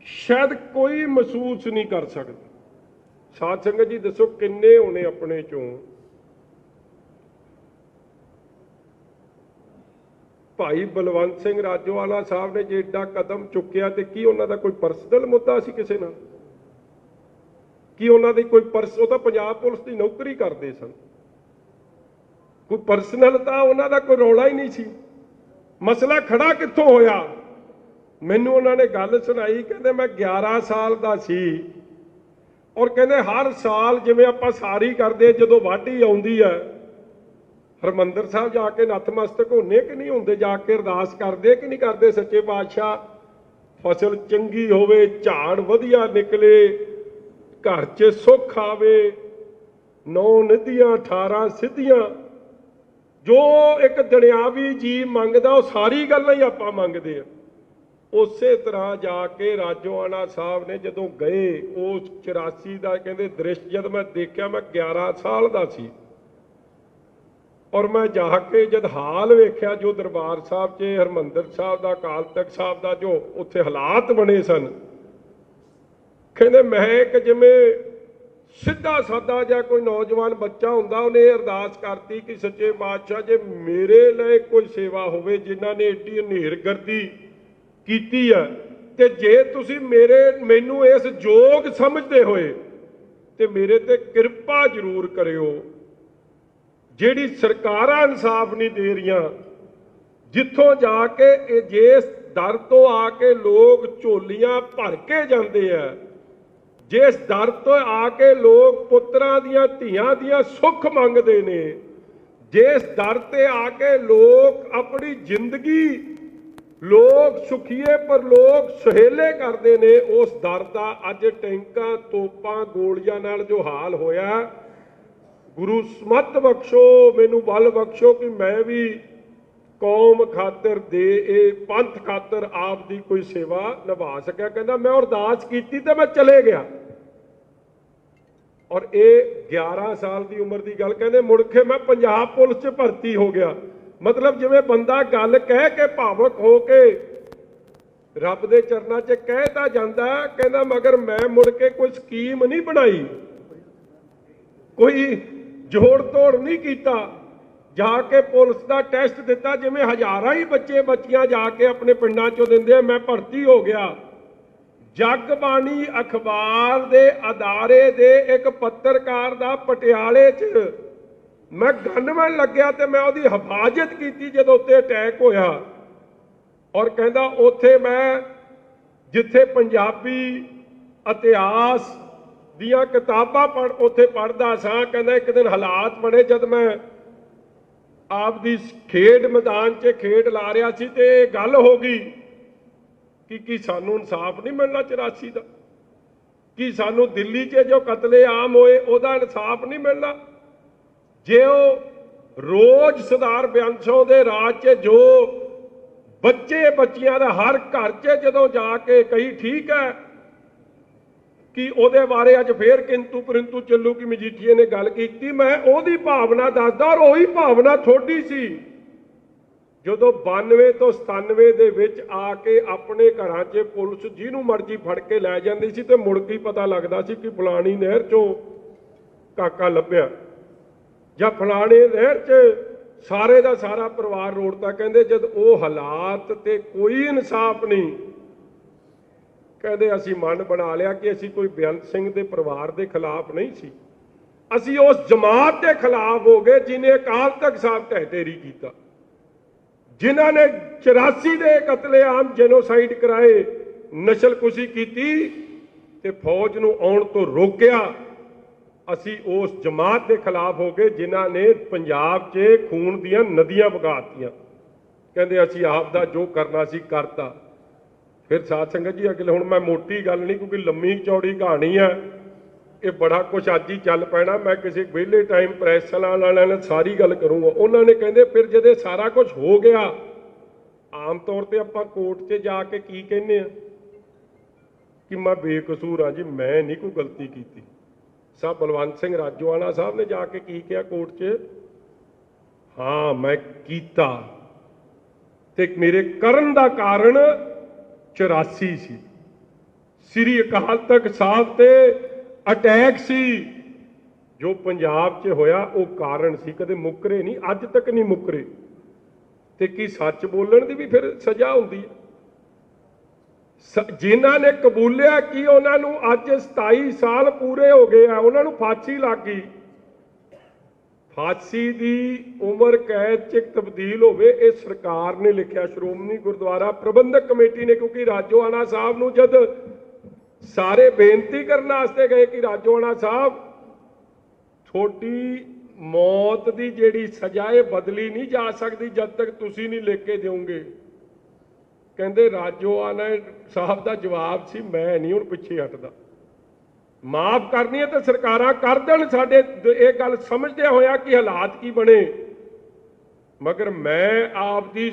ਸ਼ਾਇਦ ਕੋਈ ਮਹਿਸੂਸ ਨਹੀਂ ਕਰ ਸਕਦਾ। ਸਾਧ ਸੰਗਤ ਜੀ ਦੱਸੋ ਕਿੰਨੇ ਹੋਣੇ ਆਪਣੇ ਚੋਂ ਭਾਈ ਬਲਵੰਤ ਸਿੰਘ ਰਾਜੋਆਣਾ ਸਾਹਿਬ ਨੇ ਜੇ ਏਡਾ ਕਦਮ ਚੁੱਕਿਆ, ਤੇ ਕੀ ਉਹਨਾਂ ਦਾ ਕੋਈ ਪਰਸਨਲ ਮੁੱਦਾ ਸੀ ਕਿਸੇ ਨਾਲ? ਕੀ ਉਹਨਾਂ ਦੀ ਕੋਈ ਉਹ ਤਾਂ ਪੰਜਾਬ ਪੁਲਿਸ ਦੀ ਨੌਕਰੀ ਕਰਦੇ ਸਨ, ਕੋਈ ਪਰਸਨਲ ਤਾਂ ਉਹਨਾਂ ਦਾ ਕੋਈ ਰੌਲਾ ਹੀ ਨਹੀਂ ਸੀ। ਮਸਲਾ ਖੜਾ ਕਿੱਥੋਂ ਹੋਇਆ? ਮੈਨੂੰ ਉਹਨਾਂ ਨੇ ਗੱਲ ਸੁਣਾਈ, ਕਹਿੰਦੇ ਮੈਂ 11 ਸਾਲ ਦਾ ਸੀ, ਔਰ ਕਹਿੰਦੇ ਹਰ ਸਾਲ ਜਿਵੇਂ ਆਪਾਂ ਸਾਰੀ ਕਰਦੇ, ਜਦੋਂ ਵਾਢੀ ਆਉਂਦੀ ਹੈ, ਹਰਿਮੰਦਰ ਸਾਹਿਬ ਜਾ ਕੇ ਨਤਮਸਤਕ ਹੁੰਦੇ ਕਿ ਨਹੀਂ ਹੁੰਦੇ? ਜਾ ਕੇ ਅਰਦਾਸ ਕਰਦੇ ਕਿ ਨਹੀਂ ਕਰਦੇ? ਸੱਚੇ ਪਾਤਸ਼ਾਹ ਫਸਲ ਚੰਗੀ ਹੋਵੇ, ਝਾੜ ਵਧੀਆ ਨਿਕਲੇ, ਘਰ 'ਚ ਸੁੱਖ ਆਵੇ, 9 ਨਿਧੀਆਂ 18 ਸਿੱਧੀਆਂ, ਜੋ ਇੱਕ ਦੁਨਿਆਵੀ ਜੀ ਮੰਗਦਾ ਉਹ ਸਾਰੀ ਗੱਲਾਂ ਹੀ ਆਪਾਂ ਮੰਗਦੇ ਆ। ਉਸੇ ਤਰ੍ਹਾਂ ਜਾ ਕੇ ਰਾਜੋਆਣਾ ਸਾਹਿਬ ਨੇ ਜਦੋਂ ਗਏ, ਉਸ 84 ਦਾ ਕਹਿੰਦੇ ਦ੍ਰਿਸ਼ ਜਦ ਮੈਂ ਦੇਖਿਆ, ਮੈਂ 11 ਸਾਲ ਦਾ ਸੀ, ਔਰ ਮੈਂ ਜਾ ਕੇ ਜਦ ਹਾਲ ਵੇਖਿਆ, ਜੋ ਦਰਬਾਰ ਸਾਹਿਬ 'ਚ ਹਰਿਮੰਦਰ ਸਾਹਿਬ ਦਾ, ਅਕਾਲ ਤਖਤ ਸਾਹਿਬ ਦਾ ਜੋ ਉੱਥੇ ਹਾਲਾਤ ਬਣੇ ਸਨ, ਕਹਿੰਦੇ ਮੈਂ ਇੱਕ ਜਿਵੇਂ ਸਿੱਧਾ ਸਾਦਾ ਜਿਹਾ ਕੋਈ ਨੌਜਵਾਨ ਬੱਚਾ ਹੁੰਦਾ, ਉਹਨੇ ਅਰਦਾਸ ਕਰਤੀ ਕਿ ਸੱਚੇ ਪਾਤਸ਼ਾਹ ਜੇ ਮੇਰੇ ਲਈ ਕੋਈ ਸੇਵਾ ਹੋਵੇ, ਜਿਨ੍ਹਾਂ ਨੇ ਏਡੀ ਹਨੇਰਗਰਦੀ ਕੀਤੀ ਆ, ਤੇ ਜੇ ਤੁਸੀਂ ਮੈਨੂੰ ਇਸ ਯੋਗ ਸਮਝਦੇ ਹੋਏ ਤੇ ਮੇਰੇ ਤੇ ਕਿਰਪਾ ਜ਼ਰੂਰ ਕਰਿਓ। ਜਿਹੜੀ ਸਰਕਾਰਾਂ ਇਨਸਾਫ ਨਹੀਂ ਦੇ ਰਹੀਆਂ, ਜਿੱਥੋਂ ਜਾ ਕੇ ਜਿਸ ਦਰ ਤੋਂ ਆ ਕੇ ਲੋਕ ਝੋਲੀਆਂ ਭਰ ਕੇ ਜਾਂਦੇ ਆ, ਜਿਸ ਦਰ ਤੋਂ ਆ ਕੇ ਲੋਕ ਪੁੱਤਰਾਂ ਦੀਆਂ ਧੀਆਂ ਦੀਆਂ ਸੁੱਖ ਮੰਗਦੇ ਨੇ, ਜਿਸ ਦਰ ਤੇ ਆ ਕੇ ਲੋਕ ਆਪਣੀ ਜ਼ਿੰਦਗੀ, ਲੋਕ ਸੁਖੀਏ ਪਰ ਲੋਕ ਸੁਹੇਲੇ ਕਰਦੇ ਨੇ, ਉਸ ਦਰ ਦਾ ਅੱਜ ਟੈਂਕਾਂ, ਤੋਪਾਂ, ਗੋਲੀਆਂ ਨਾਲ ਜੋ ਹਾਲ ਹੋਇਆ, ਗੁਰੂ ਸਮਤ ਬਖਸ਼ੋ, ਮੈਨੂੰ ਬਲ ਬਖਸ਼ੋ ਕਿ ਮੈਂ ਵੀ ਕੌਮ ਖਾਤਰ ਇਹ ਪੰਥ ਖਾਤਰ ਆਪ ਦੀ ਕੋਈ ਸੇਵਾ ਨਿਭਾ ਸਕਿਆ। ਕਹਿੰਦਾ ਮੈਂ ਅਰਦਾਸ ਕੀਤੀ ਤੇ ਮੈਂ ਚਲੇ ਗਿਆ। ਔਰ ਇਹ 11 ਸਾਲ ਦੀ ਉਮਰ ਦੀ ਗੱਲ, ਕਹਿੰਦੇ ਮੁੜ ਕੇ ਮੈਂ ਪੰਜਾਬ ਪੁਲਿਸ 'ਚ ਭਰਤੀ ਹੋ ਗਿਆ। ਮਤਲਬ ਜਿਵੇਂ ਬੰਦਾ ਗੱਲ ਕਹਿ ਕੇ ਭਾਵੁਕ ਹੋ ਕੇ ਰੱਬ ਦੇ ਚਰਨਾਂ 'ਚ ਕਹਿਤਾ ਜਾਂਦਾ, ਕਹਿੰਦਾ ਮਗਰ ਮੈਂ ਮੁੜ ਕੇ ਕੋਈ ਸਕੀਮ ਨਹੀਂ ਬਣਾਈ, ਕੋਈ ਜੋੜ ਤੋੜ ਨਹੀਂ ਕੀਤਾ। जाके पुलिस का टेस्ट दिता, जिवें हज़ारां ही बच्चे बच्चियां जाके अपने पिंडां चों दिंदे आ। मैं भर्ती हो गया। जगबाणी अखबार दे अदारे दे एक पत्रकार दा पटियाले च मैं गनमैन लग्या ते मैं उहदी हिफाजत की जदों उत्ते अटैक होया। और कहंदा उत्थे मैं जिथे पंजाबी इतिहास दियां किताबां उत्थे पढ़दा सां। कहंदा एक दिन हालात बने जद मैं आपदी खेड मैदान च खेड ला रहा सी ते गल हो गई कि सानू इंसाफ नहीं मिलना 84 का, कि सानू दिल्ली च जो कतलेआम होए उहदा इंसाफ नहीं मिलना। जे रोज सरदार बेअंत सिंह दे राज च जो बच्चे बच्चियां दा हर घर च जदों जाके कही ठीक है कि ਉਹਦੇ ਬਾਰੇ ਅੱਜ ਫੇਰ किंतु परंतु ਚੱਲੂ कि मजीठीए ने गल की। मैं ਉਹਦੀ भावना दसदा और ਉਹੀ भावना थोड़ी सी ਜਦੋਂ 92 ਤੋਂ 97 ਦੇ ਵਿੱਚ ਆ ਕੇ ਆਪਣੇ ਘਰਾਂ 'ਚ ਪੁਲਿਸ ਜਿਹਨੂੰ ਮਰਜ਼ੀ ਫੜ ਕੇ ਲੈ ਜਾਂਦੀ ਸੀ ਤੇ ਮੁੜ ਕੇ ਪਤਾ ਲੱਗਦਾ ਸੀ ਕਿ ਫਲਾਣੀ ਨਹਿਰ 'ਚੋਂ ਕਾਕਾ ਲੱਭਿਆ ਜਾਂ ਫਲਾਣੇ ਨਹਿਰ 'ਚ ਸਾਰੇ ਦਾ ਸਾਰਾ ਪਰਿਵਾਰ ਰੋੜਤਾ। ਕਹਿੰਦੇ ਜਦ ਉਹ ਹਾਲਾਤ ਤੇ ਕੋਈ ਇਨਸਾਫ ਨਹੀਂ, कहते असी मन बना लिया कि असी कोई बेअंत सिंह के परिवार के खिलाफ नहीं सी, असी उस जमात के खिलाफ हो गए जिन्हें अकाल तख्त साहब ढह ढेरी किया, जिन्होंने 84 के कतलेआम जेनोसाइड कराए, नस्लकुशी की ते फौज नूं आउण तो रोकिया। असी उस जमात के खिलाफ हो गए जिन्होंने पंजाब च खून दियां नदियां वगातियां। कहते असी आप दा जो करना सी करता। फिर साध संगत जी अगले हुण मैं मोटी गल नहीं क्योंकि लम्मी चौड़ी कहानी है, ये बड़ा कुछ अज ही चल पैना। मैं किसी वेले टाइम प्रैस वाले ने सारी गल करूँगा। उन्होंने कहते फिर जदे सारा कुछ हो गया, आम तौर पर आप कोर्ट च जाके की कहने कि मैं बेकसूर हाँ जी, मैं नहीं कोई गलती की। साहब बलवंत सिंह राजोआणा साहब ने जाके की कहा कोर्ट च, हाँ मैं कीता ते मेरे करन दा कारण 84 सी, श्री अकाल तख्त साहब ते अटैक सी जो पंजाब च होया, वो कारण सी। कदे मुकरे नहीं, अज तक नहीं मुकरे। ते की सच बोलण दी भी फिर सजा हुंदी है। जिन्हां ने कबूलिया कि उन्हां नूं अज 27 साल पूरे हो गए आ, उन्हां नूं फांसी लग गई। फांसी की उम्र कैद च तब्दील होवे, ये सरकार ने लिखा, श्रोमणी गुरुद्वारा प्रबंधक कमेटी ने। क्योंकि राजोआणा साहब नूं जद सारे बेनती करने वास्ते गए कि राजोआणा साहब थोड़ी मौत की जिहड़ी सजा है बदली नहीं जा सकती जब तक तुसीं नहीं लिख के दोगे। कहंदे राजोआणा साहब का जवाब सी, मैं नहीं हुण पिछे हटदा, माफ करनी है तो सरकारां कर देण। साडे ये गल समझदे होया कि हालात की बने, मगर मैं आपदी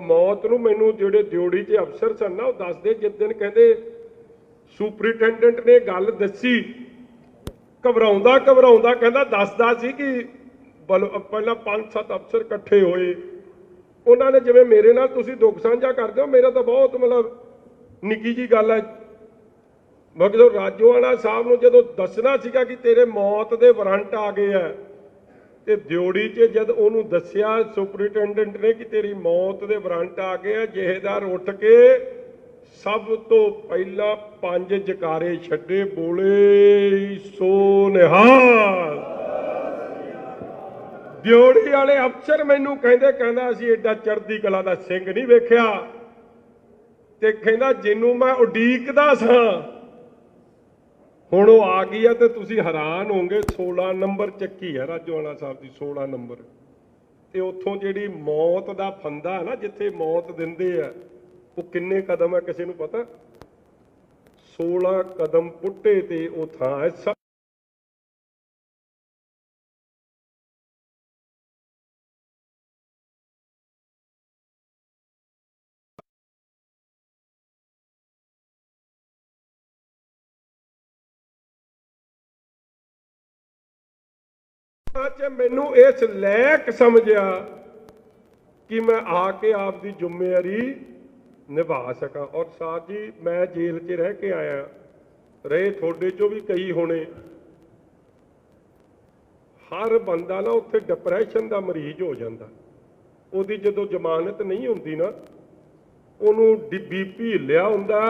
मौत नूं मैनूं जिहड़े दियोड़ी च अफसर सन ना, वो दसदे जिस दिन कहंदे सुपरिटेंडेंट ने गल दसी, घबराउंदा घबराउंदा कहंदा दसदा सी कि पहला 5-7 अफसर इकट्ठे होए, उन्होंने जिवें मेरे नाल तुसीं दुख साझा करदे हो, मेरा तो बहुत मतलब निक्की जी गल है। मगर राजोआणा साहब नूं जदों दसना सीगा कि तेरे मौत दे वारंट आ गए है, ते दियोड़ी च जद उहनूं दस्सिया सुपरिटेंडेंट ने कि तेरी मौत दे वारंट आ गए है, जहेदार उठ के सब तो पहला 5 जकारे छड्डे, बोले सो निहाल। दियोड़ी वाले अफसर मैनूं कहंदा असीं एडा चढ़दी कला दा सिंह नहीं वेखिया, ते कहंदा जिन्नूं मैं उडीकदा सां हुण वो आ गई है। तो तुसीं हैरान होंगे, 16 नंबर चक्की है राजोआणा साहब की, 16 नंबर। तो उत्थों जिहड़ी मौत का फंदा है ना, जिथे मौत दिंदे आ, वो किन्ने कदम है किसी नूं पता? 16 कदम पुट्टे ते वो थां है। मैनू इस लैक समझिया कि मैं आके आपकी जिम्मेवारी निभा सका। और साथ जी मैं जेल च रह के आया, रहे थोड़े चो भी कई होने, हर बंदा ना उत्थे डिप्रैशन का मरीज हो जाता। ਉਹਦੀ ਜਦੋਂ ਜ਼ਮਾਨਤ नहीं ਹੁੰਦੀ ना ਉਹਨੂੰ BP ਹਿੱਲਿਆ ਹੁੰਦਾ,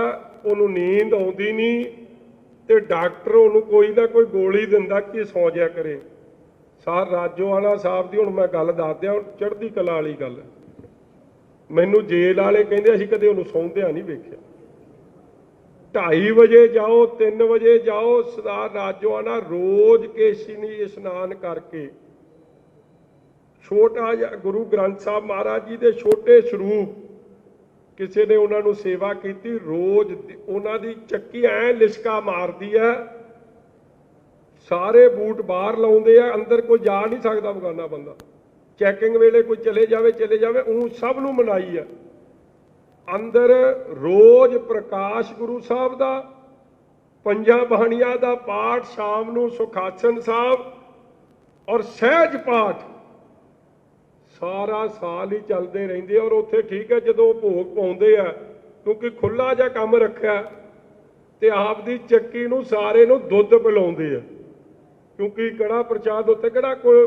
ਉਹਨੂੰ नींद ਆਉਂਦੀ नहीं ਤੇ डॉक्टर ਉਹਨੂੰ कोई ना कोई गोली ਦਿੰਦਾ कि सौ जा करे। सर राजोआला साहब की ਹੁਣ मैं गल दस दियां, चढ़ती कला वाली गल। मैनू जेल वाले कहते असीं कदे ਉਹਨੂੰ ਸੌਂਦਿਆਂ नहीं वेखिया। 2:30 बजे जाओ, 3 बजे जाओ, सरदार राजोआना रोज केशनी इशनान करके छोटा जिहा गुरु ग्रंथ साहब महाराज जी के छोटे स्वरूप किसी ने उन्होंने सेवा की, रोज उन्होंने चक्की ऐ लिशका मारती है, सारे बूट बाहर लाउंदे आ, अंदर कोई जा नहीं सकता बगाना बंदा। चैकिंग वेले कोई चले जावे ऊँ सब नूं मनाई है। अंदर रोज प्रकाश गुरु साहब का, पंजा बाणियां का पाठ, शाम नूं सुखासन साहब और सहज पाठ सारा साल ही चलते रहते। और उत्थे ठीक है जो भोग पाउंदे आ, क्योंकि खुला जा काम रखा तो आपदी चक्की नूं सारे नूं दुध पिलाउंदे आ, क्योंकि कड़ा प्रसाद उत्ते किहड़ा कोई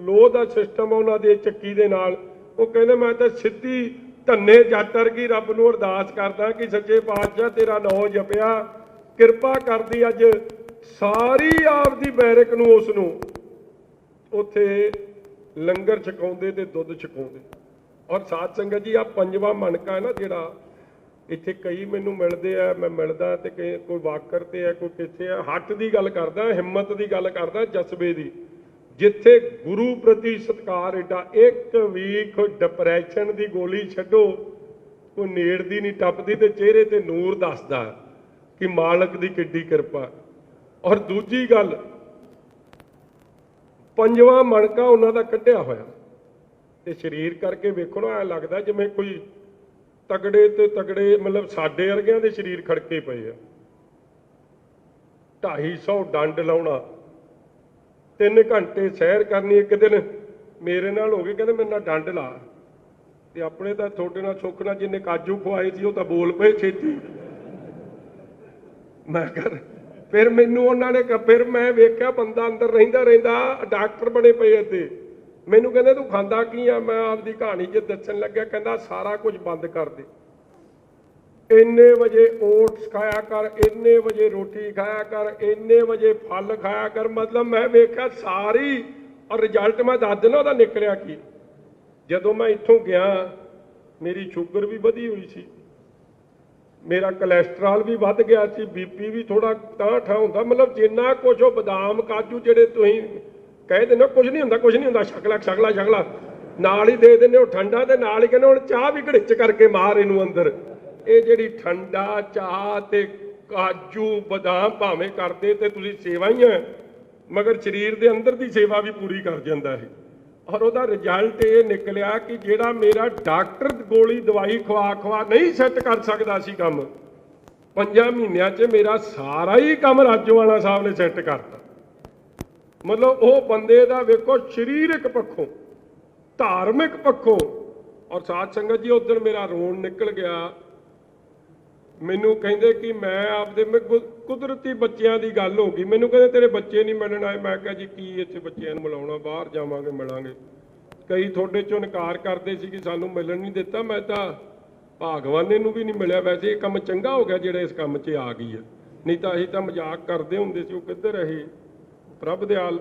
लोह का सिस्टम है उन्हां दी चक्की दे नाल। वो कहंदे मैं तो सीधी धन्ने जट वर्गी रब नूं अरदास करदा कि सच्चे पातशाह तेरा नाम जपिया, किरपा करदी अज सारी आपदी बैरक नूं उस नूं उत्थे लंगर छकाउंदे ते दुध छकाउंदे। और साध संगत जी आ पंजवां मनका है ना जिहड़ा इत्थे कई मैनूं मिलदे आ, मैं मिलदा ते कोई वाकर ते है, कोई किथे है, हट की गल करदा, हिम्मत की गल करदा, जज्बे की। जिथे गुरु प्रति सत्कार एडा, एक वीक डिप्रैशन की गोली छड्डो, कोई नेड़दी नहीं टपदी ते चेहरे ते नूर दसदा कि मालक की किड्डी किरपा। और दूजी गल पंजवां मनका उन्हां दा कढ़िया होया ते शरीर करके वेखो ना, ऐ लगदा जिवें कोई तगड़े ते तगड़े मतलब साडे वर्गियां दे शरीर खड़के पए आ। 250 डंड लाउणा, 3 घंटे सैर करनी। एक दिन मेरे नाल हो गए, कहते मेरे नाल डंड ला, ते अपने तां थोड़े नाल सुख नाल जिन्ने काजू खवाए सी वो तां बोल पे छेती। मैं कर फिर मैनू उन्होंने फिर मैं वेख्या बंदा अंदर रहिंदा रहिंदा डॉक्टर बने पे इत्थे। मैनू कहंदे तू खांदा की आ? मैं आपदी कहानी च दस्सण लग्या, कहंदा सारा कुछ बंद कर दे, इन्ने बजे ओट्स खाया कर, इन्ने बजे रोटी खाया कर, इन्ने बजे फल खाया कर। मतलब मैं वेख्या सारी, और रिजल्ट मैं दस देना उहदा निकलिया की। जदों मैं इत्थों गया मेरी शुगर भी वधी हुई सी, मेरा कोलेस्ट्रॉल भी वध गया सी, BP भी थोड़ा तां ठा हुंदा। मतलब जिन्ना कुछ वो बदाम काजू जिहड़े तुसीं कह दिंदे कुछ नहीं हुंदा, कुछ नहीं हुंदा, छकला नाल ही दे दिंदे हो ठंडा, ते नाल ही कहंदे हुण चाह भी घड़िच करके मार इनू अंदर। ये जिहड़ी ठंडा चाह ते काजू बदाम भावें करदे ते तुसीं सेवा ही है, मगर शरीर दे अंदर दी सेवा भी पूरी कर जांदा है। और उसका रिजल्ट ये निकलिया कि जिहड़ा मेरा डॉक्टर गोली दवाई खवा नहीं सैट कर सकता सी काम, 5 महीनों च मेरा सारा ही काम राजोआला साहब ने सैट करता। मतलब वो बंदे दा वेखो शरीरक पक्षों, धार्मिक पक्षों। और साध संगत जी उस दिन मेरा रोन निकल गया। मैनू कहिंदे कि मैं आपदे कुदरती बच्चों की गल हो गई। मैनू कहते तेरे बच्चे नहीं मिलण आए। मैं कहा जी की इत्थे बच्चों नूं मिलाउणा, बाहर जावांगे मिलांगे। कई थोड़े चों इनकार करते सी कि सानूं मिलण नहीं दिता। मैं तो भागवाने नूं भी नहीं मिलिया। वैसे ये काम चंगा हो गया जिहड़ा इस काम 'च आ गई है, नहीं तो असीं तां मजाक करते हुंदे सी। वो किधर रहे प्रभ दयाल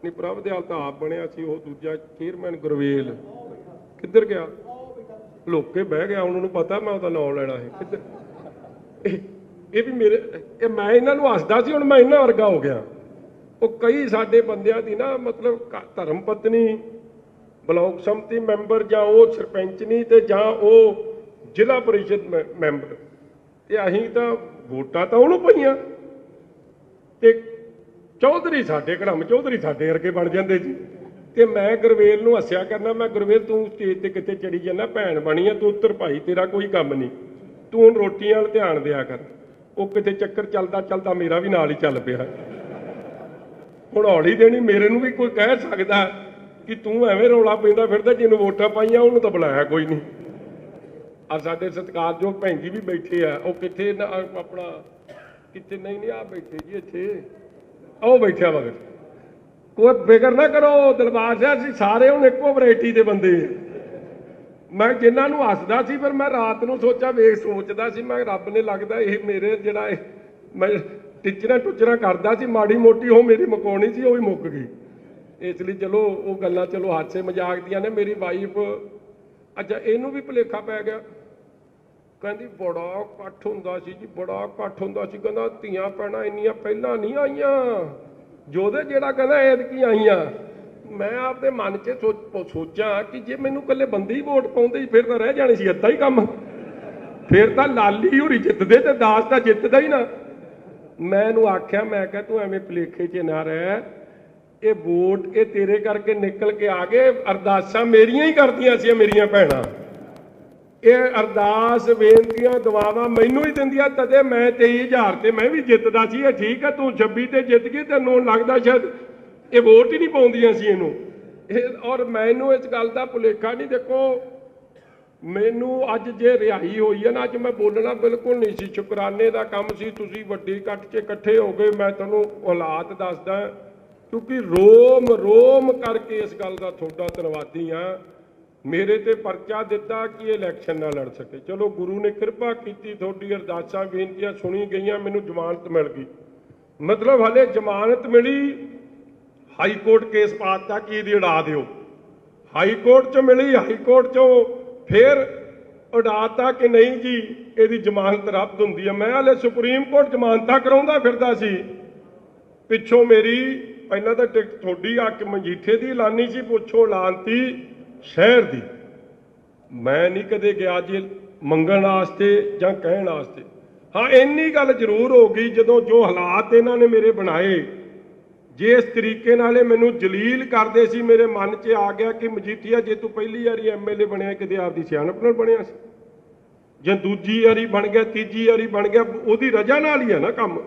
नहीं, प्रभ दयाल तो आप बनया सी। वो दूजा चेयरमैन गुरवेल किधर गया, लुक के बह गया। उन्होंने पता मैं उसका नाम लेना है किधर। ये भी मेरे मैं इन्हों हसदा सी, हुण मैं इन्हां वर्गा हो गया। वो कई साडे बंदियां दी ना मतलब धर्म पत्नी, ब्लॉक संमति मैंबर, जां वो सरपंचनी ते जां वो जिला परिषद मैंबर, ते असीं तां वोटां तां उहनूं पईआं ते चौधरी साडे घड़म चौधरी साडे वर्गे बन जांदे जी। ते मैं गुरवेल नूं हੱਸਿਆ करना, मैं गुरवेल तू स्टेज ते कित्थे चढ़ी जाना, भैन बनी आ तू, उत्तर भाई तेरा कोई काम नहीं, तू हुण रोटियां वाल ध्यान दिया कर। वो किते चक्कर चलदा चलदा मेरा भी नाल ही चल पिया। हुण हौली देनी मेरे नूं भी कोई कह सकदा कि तू एवें रौला पैंदा फिरदा, जिन्हों वोटां पाईआं उहनूं तां बुलाया कोई नहीं। आ साडे सत्कारयोग भैन जी भी बैठे आ, वो कित्थे अपना कित्थे नहीं आ बैठे जी इत्थे, ਉਹ बैठा मगर कोई फिक्र ना करो दरबार साहब, असीं सारे हुण इक्को वैरायटी के बंदे मैं जिन्होंने हसदा सी, फिर मैं रात को सोचा वे सोचता सी, मैं रब ने लगता ये मेरे जिहड़ा मैं टिचर टुचर करता सी माड़ी मोटी वो मेरी मुकाउणी सी, वो भी मुक गई। इसलिए चलो वो गल्लां चलो हादसे मजाक दियां ने। मेरी वाइफ अच्छा इनू भी भुलेखा पै गया, कहती बड़ा इकट्ठ हुंदा सी जी, बड़ा इकट्ठ हुंदा सी, कहंदा धीआं भैणां इन्नियां पहलां नहीं आईयां, जोधे जेड़ा कहंदा ऐतकी आईयां। मैं आपदे मन च सोचा कि जे मैनू कल्ले बंदे ही वोट पाउंदे फिर तां रह जाने सी अद्धा ही काम, फिर तां लाली होरी जितदे ते दास तां जितदा ही ना। मैं इहनूं आख्या, मैं कहा तूं एवें भुलेखे च ना रह, ये वोट ये तेरे करके निकल के आ गए, अरदासां मेरियां ही करदियां सी मेरियां भैणां, ये अरदास बेनतियां दुआवां मैनू ही दिंदियां, तदे मैं 23,000 ते मैं भी जितदा सी। ये ठीक है तूं 26 ते जित गई, तैनूं लगदा शायद ये वोट ही नहीं पाउंदियां सी इहनूं। और मैनू इस गल का भुलेखा नहीं, देखो मैनू अज जे रिहाई हुई है ना, अज मैं बोलना बिल्कुल नहीं सी, शुकराने का काम सी, तुसीं वड्डी इकट्ठ च इकट्ठे हो गए। मैं तुहानूं हालात दसदा क्योंकि रोम रोम करके इस गल का तुहाडा धन्नवादी हाँ, मेरे ते परचा दिता कि इलैक्शन ना लड़ सके। चलो गुरु ने कृपा की, थोड़ी अरदासां बेनतियां सुनी गई, मैनू जमानत मिल गई, मतलब हले जमानत मिली हाई कोर्ट केस पाता कि ये उड़ा दिओ, हाई कोर्ट चो मिली, हाई कोर्ट चो फिर उड़ाता कि नहीं जी ये जमानत रद्द हुंदी है। मैं हले सुप्रीम कोर्ट जमानत कराउंदा फिरदा सी, पिछों मेरी पहला तो टिकट थोड़ी आके मजीठे की ऐलानी सी, पुछो लानती शहर की। मैं नहीं कदे गया जी मंगण वास्ते जां कहण वास्ते। हाँ इन्नी गल जरूर हो गई जदों जो हालात इन्होंने मेरे बनाए, जिस तरीके नाल मैनू जलील करते सी, मेरे मन च आ गया कि मजीठिया जे तू पहली बारी MLA बनया किते आपकी सियाणप नाल बनया सी, जे दूजी बारी बन गया, तीजी बारी बन गया, उहदी रजा नाल ही है ना काम,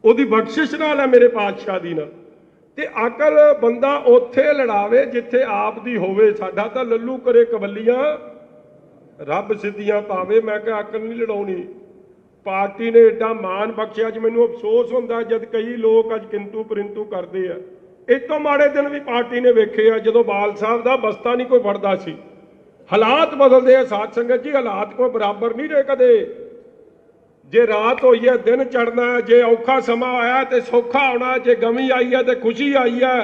उहदी बख्शिश नाल है मेरे पातशाह दी नाल। ते अकल बंदा उत्थे लड़ावे जिथे आप दी होवे, साडा तां लल्लू करे कबल्लियां रब सिद्धियां पावे। मैं कहा अकल नहीं लड़ाउणी, पार्टी ने एडा मान बख्शिया। अज मैनू अफसोस होंदा जद कई लोग अज किंतु परिंतु करते हैं। इस तो माड़े दिन भी पार्टी ने वेखे आ, जदों बाल साहब का बस्ता नहीं कोई फड़दा सी। हालात बदलते हैं साध संगत जी, हालात कोई बराबर नहीं रहे कदे। जे रात होई है दिन चढ़ना है, जे औखा समा आया तो सौखा आना, जे गमी आई है तो खुशी आई है,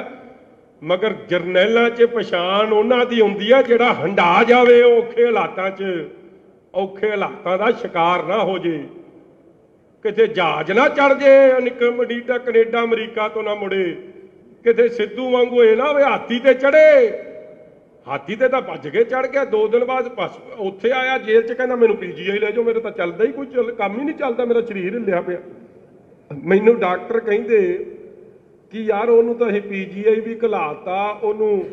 मगर जरनैलों च पछाण उन्हां दी हुंदी है जिहड़ा हंडा जावे औखे हालातां च, औखे हालातां दा शिकार ना हो जे, किते जहाज ना चढ़ जे अमरीका कनेडा अमरीका तो ना मुड़े, किते सिद्धू वांगू ये ना होवे हाथी ते चढ़े, हाथी ते तां भज के चढ़ गया, 2 दिन बाद बस उत्थे आया जेल च कहना मैनू PGI ले जाओ, मेरे तां चलदा ही कोई काम ही नहीं चलदा, मेरा शरीर हिलिया पिया। मैनू डॉक्टर कहिंदे कि यार उन्होंने तो असीं PGI भी घलाता, उन्होंने